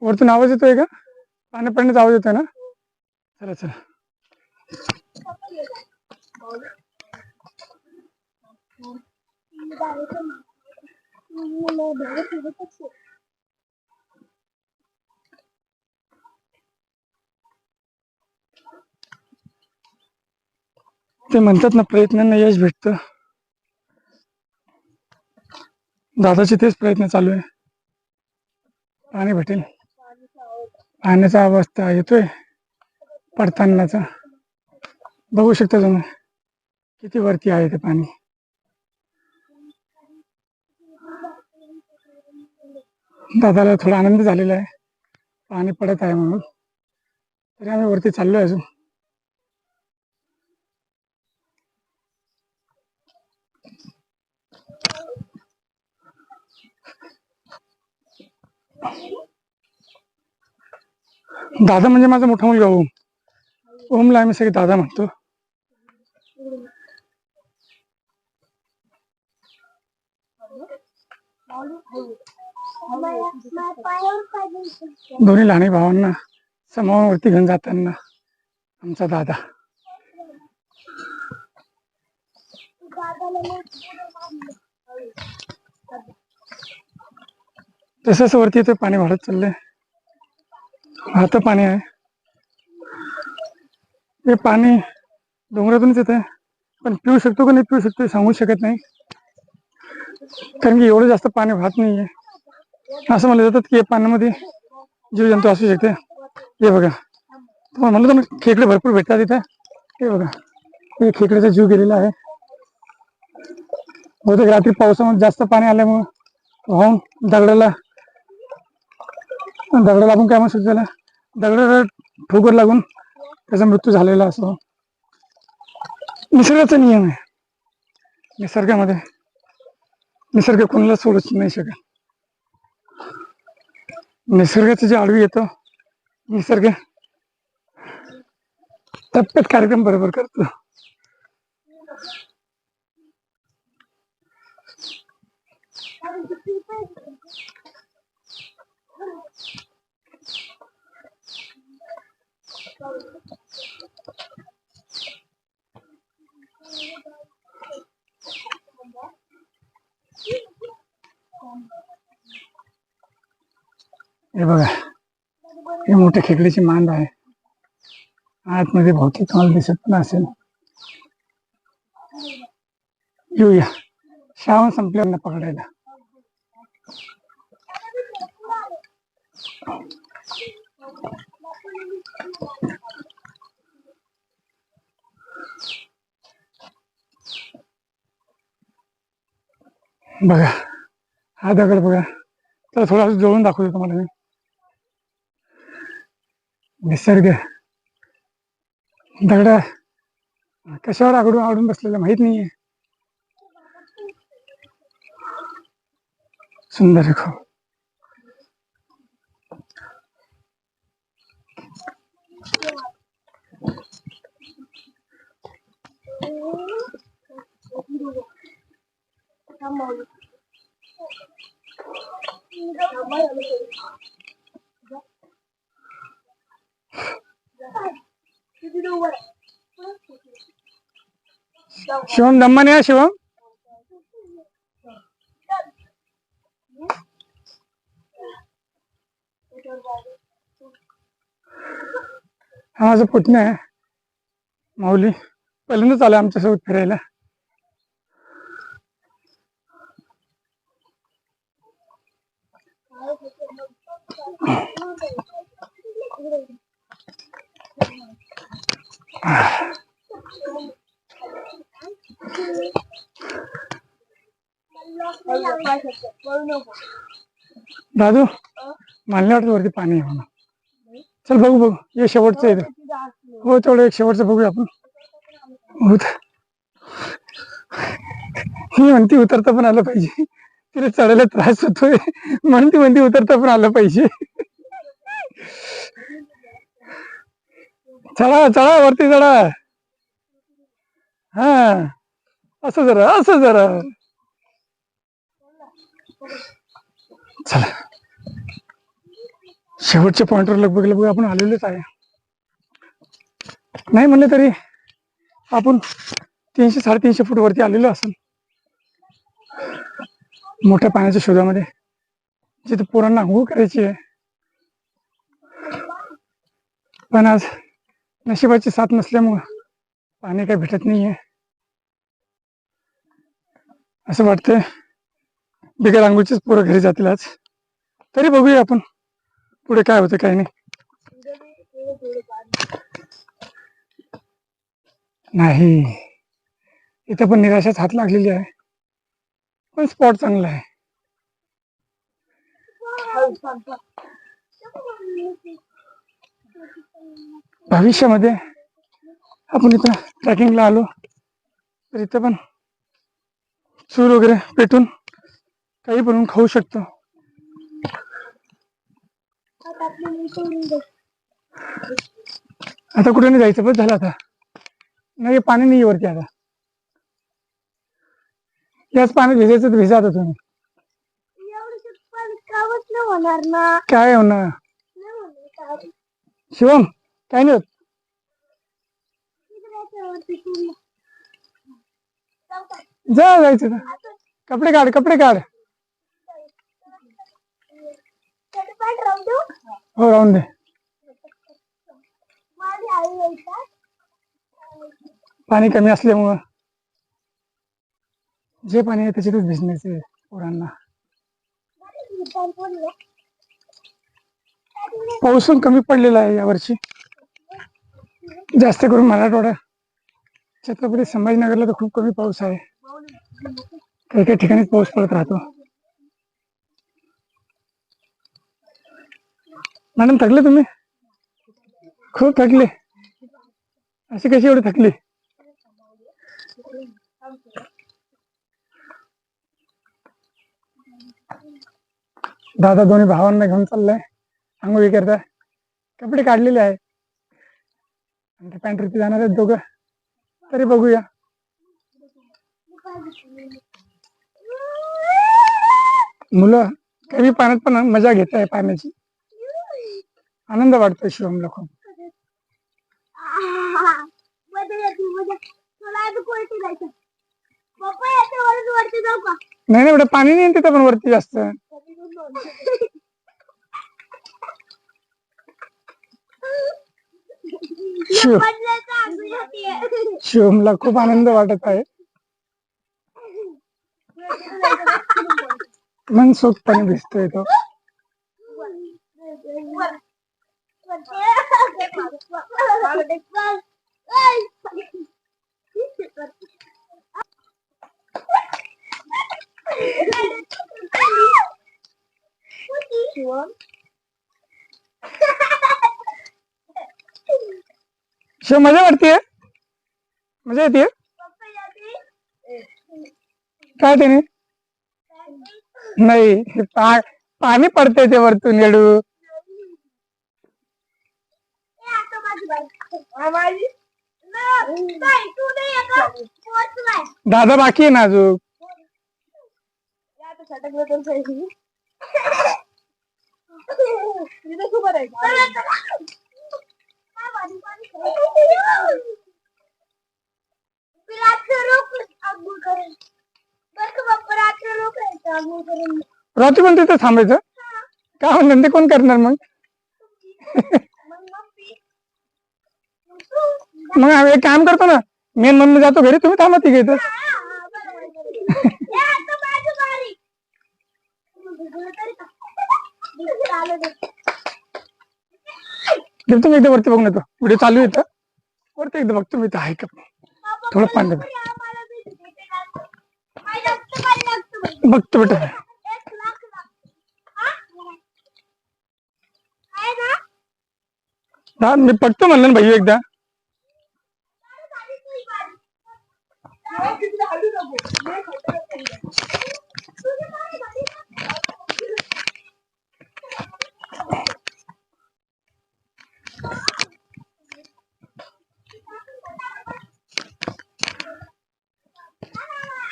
वरतून आवाज येतोय का पाणी पडण्याचा आवाज येतोय ना. चला चला. ते म्हणतात ना, प्रयत्नांना यश भेटतं. दादाचे तेच प्रयत्न चालू आहे. पाणी भेटेल. पाण्याचा आवाज तर येतोय पडतानाचा. बघू शकता तुम्ही किती वरती आहे ते पाणी. दादाला थोडा आनंद झालेला आहे पाणी पडत आहे म्हणून. तरी आम्ही वरती चाललोय अजून. दादा म्हणजे माझा मोठा मुलगा ओम. ओमला आम्ही सगळे दादा म्हणतो. दोन्ही लहान भावांना समावरती घेऊन जाताना आमचा दादा. तसंच वरती ते पाणी वाढत चाललंय. वाहतं पाणी आहे. हे पाणी डोंगरातूनच येत आहे, पण पिऊ शकतो का नाही पिऊ शकतो सांगू शकत नाही, कारण की एवढं जास्त पाणी वाहत नाहीये. असं म्हणलं जातात की या पाण्यामध्ये जीवजंतू असू शकते. हे बघा, तुम्हाला म्हणलं तर खेकडे भरपूर भेटतात इथं. हे बघा, हे खेकड्याचा जीव गेलेला आहे. बहुतेक रात्री पावसामध्ये जास्त पाणी आल्यामुळं वाहून दगडाला आपण काय म्हणू त्याला, दगडाला ठोकर लागून त्याचा मृत्यू झालेला असतो. निसर्गाचा नियम आहे. निसर्गामध्ये निसर्ग कोणाला सोडूच नाही शकत. निसर्गाचं जे आडवी येतो, निसर्ग टप्प्यात कार्यक्रम बरोबर करतो. हे बघा, हे मोठ्या खेकडीची मांद आहे. आतमध्ये बहुतेक तुम्हाला दिसत पण असेल. येऊया, श्रावण संपल्यावर पकडायला. बघा, हा दगड बघा, तर थोडा जवळून दाखवतो तुम्हाला मी. निसर्ग दगड कशावर आडून आडून बसलेलं माहित नाहीये. सुंदर आहे खूप. शिवम दम्माने या शिवम. हा माझा पुतण्या आहे माऊली, पहिल्यांदाच आला आमच्यासोबत फिरायला. दादू मानल्या वाटतं वरती पाणी आहे म्हणा. चल बघू हे शेवटचं आहे. हो तेवढं एक शेवटचं बघूया आपण. ही म्हणती उतरता पण आलं पाहिजे, तिला चढायला त्रास होतोय म्हणून ती म्हणती उतरता पण आलं पाहिजे. चढा चढा वरती चढा. हा असं जरा चला. शेवटच्या पॉइंटवर लगभग लगभग आपण आलेलोच आहे. नाही म्हणलं तरी आपण 300-350 फूट वरती आलेलो असेल, मोठ्या पाण्याच्या शोधामध्ये, जिथे पोरांना आंघोळ करायची आहे. पण आज नशिबाची साथ नसल्यामुळं पाणी काही भेटत नाहीये. असं वाटतंय बिगर आंघोळचीच पोरं घरी जातील आज. तरी बघूया आपण पुढे काय होतं काय नाही. नाही, इथं पण निराशाच हात लागलेली आहे, पण स्पॉट चांगला आहे. भविष्यामध्ये आपण इथं ट्रॅकिंगला आलो तर इथं पण चूल वगैरे पेटून काही बनवून खाऊ शकतो. आता कुठे नाही जायचं, बस झालं आता. नाही, पाणी नाही वरती आता. याच पाण्यात भिजायचं तर भिजा आता तुम्ही. काय होणार शिवम, काय नाही होत. जायचं कपडे काढ, कपडे काढ. हो, राहून दे. पाणी कमी असल्यामुळं जे पाणी आहे त्याच्यातच भिजण्याचे पोरांना. पाऊस पण कमी पडलेला आहे यावर्षी, जास्त करून मराठवाडा, छत्रपती संभाजीनगरला तर खूप कमी पाऊस आहे. काही काही ठिकाणी पाऊस पडत राहतो. मॅडम, थकले तुम्ही? खूप थकले. अशी कशी एवढी थकली? दादा दोन्ही भावांना घेऊन चाललाय आंघोळी करता. कपडे काढलेले आहे, पॅन्ट्रीत जाणार आहेत दोघं. तरी बघूया. मुलं कमी पाण्यात पण मजा घेत आहे, पाण्याची आनंद वाटतोय शिवमला खूप. नाही एवढं पाणी नाही तिथं पण वरती जास्त. शिवमला खूप आनंद वाटत आहे. मनसोक्तपणे भिजतोय तो. शिव, मजा वाटते, मजा येते. काय त्याने नाही, पाणी पडतंय ते वरतून येडू. दादा बाकी आहे ना अजून. रात्री पण तिथं थांबायचं का? धंदे कोण करणार मग? मग आम्ही एक काम करतो ना, मेन म्हणून जातो घरी, तुम्ही थांबा तिघे इथं. तुम्ही एकदा वरती बघून येतो, व्हिडिओ चालू येतं वरती एकदा बघतो मी, इथं आहे का थोडं पाणी. बघतो बेटा. हा, मी पडतो म्हणलं ना भाई एकदा.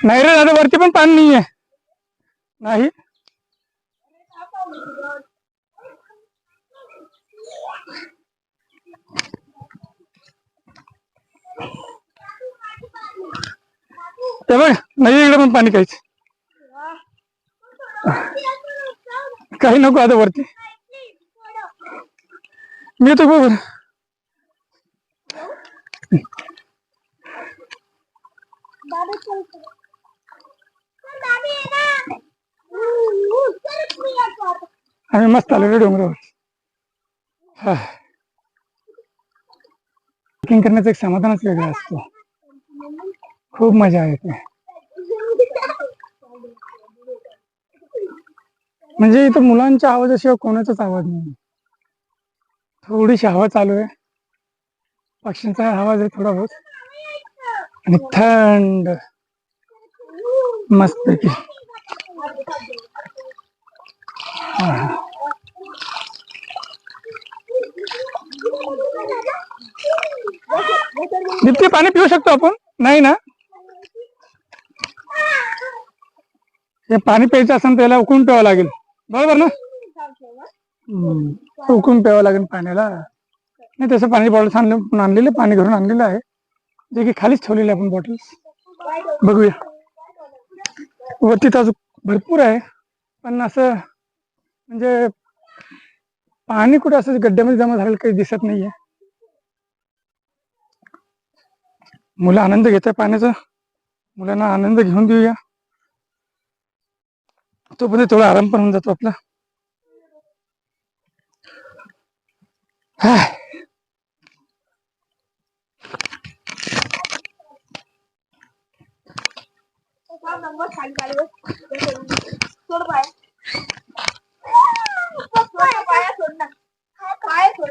नाही रे दादा, वरती पण पाणी नाहीये. नाही, ते बघ नाही इकडे पण पाणी काहीच काही नको आता वरती मी येतो बरोबर आम्ही मस्त आलो रे डोंगरावर ट्रेकिंग करण्याचं एक समाधानच वेगळं असतो खूप मजा येते म्हणजे इथं मुलांच्या आवाजाशिवाय कोणाचाच आवाज नाही थोडीशी हवा चालू आहे पक्ष्यांचा आवाज आहे थोडा बहुत आणि थंड मस्त पैकी दीप्ती पाणी पिऊ शकतो आपण नाही ना हे पाणी प्यायचं असेल त्याला उकळून प्यावं लागेल बरोबर ना उकळून प्यावं लागेल पाण्याला नाही तसं पाणी बॉटल आणलेलं पाणी घरून आणलेलं आहे जे की खालीच ठेवलेले आपण बॉटल्स बघूया वरती तर भरपूर आहे पण असं म्हणजे पाणी कुठं असं गड्ड्यामध्ये जमा झालेलं काही दिसत नाहीये मुलं आनंद घेत आहे पाण्याचा मुलांना आनंद घेऊन देऊया तोपर्यंत थोडा आराम पण होऊन जातो आपला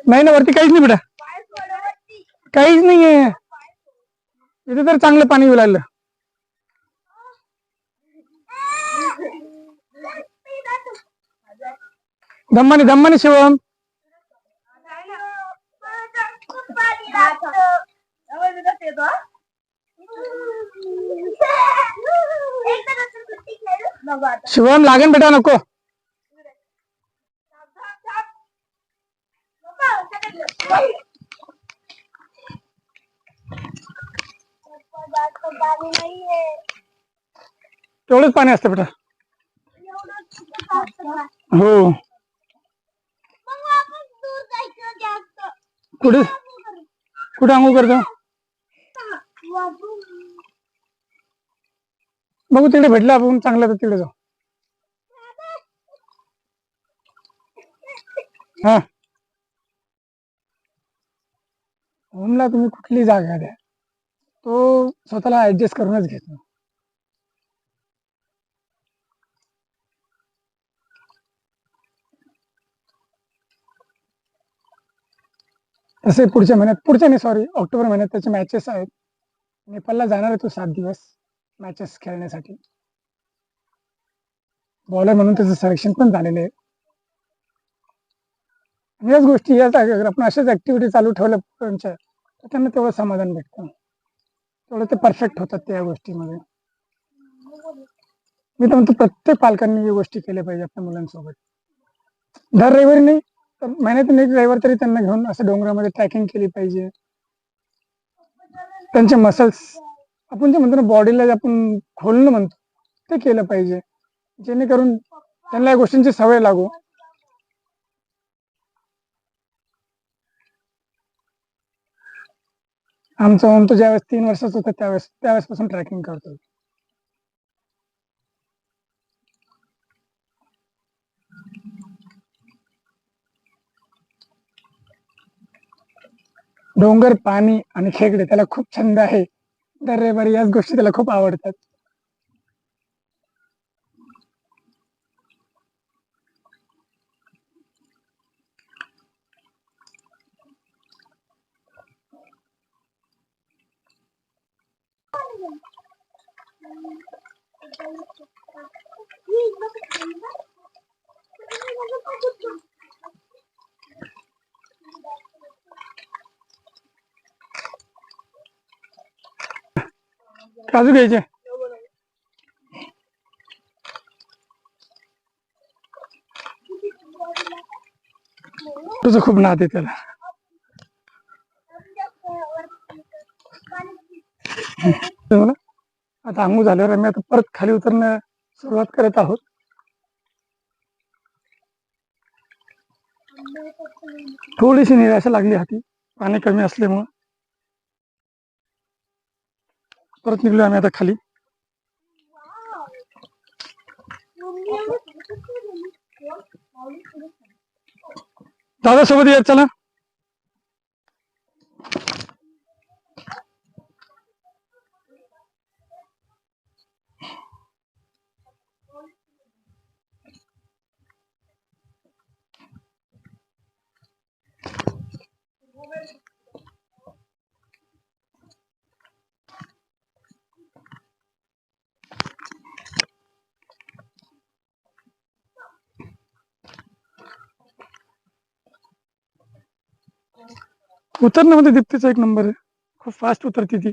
नाही ना वरती काहीच नाही बेटा काहीच नाहीये इथे तर चांगलं पाणी येऊ लागलं दम्मानी दम्मानी शिवम शिवम लागेल बेटा नको तेवढंच पाणी असतं बेटा हो कुठे कुठे आंघोळ करतो बघू तिकडे भेटलं आपण चांगलं तर तिकडे जाऊ हा होमला तुम्ही कुठली जागा द्या तो स्वतःला ऍडजस्ट करूनच घेतो तसे पुढच्या नाही सॉरी ऑक्टोबर महिन्यात त्याचे मॅचेस आहेत नेपाळला जाणार आहे तो 7 दिवस मॅचेस खेळण्यासाठी बॉलर म्हणून त्याचं सिलेक्शन पण झालेलं आहे याच गोष्टी याच आपण अशाच ऍक्टिव्हिटी चालू ठेवल्या तर त्यांना तेवढं समाधान भेटतं तेवढं ते परफेक्ट होतात त्या गोष्टीमध्ये मी तर म्हणतो प्रत्येक पालकांनी या गोष्टी केल्या पाहिजे आपल्या मुलांसोबत दर रविवारी नाही तर महिन्यातून एक रविवार तरी त्यांना घेऊन असं डोंगरामध्ये ट्रॅकिंग केली पाहिजे त्यांचे मसल्स आपण जे म्हणतो ना बॉडीला आपण खोलणं म्हणतो ते केलं पाहिजे जेणेकरून त्यांना या गोष्टींची सवय लागू आमचा ओम तो ज्यावेळेस 3 वर्षाचा होता त्यावेळेसपासून ट्रॅकिंग करतो डोंगर पाणी आणि खेकडे त्याला खूप छंद आहे दर रविवारी याच गोष्टी त्याला खूप आवडतात काजू घ्यायचे तुझं खूप नाद आहे त्याला आता आंघोळ झाल्यावर आम्ही आता परत खाली उतरण्यास सुरुवात करत आहोत. थोडीशी निराशा लागली हाती पाणी कमी असल्यामुळे. परत निघलो आम्ही आता खाली. दादा सोबत या चला. उतरण्यामध्ये दीप्तीचा एक नंबर आहे, खूप फास्ट उतरती ती.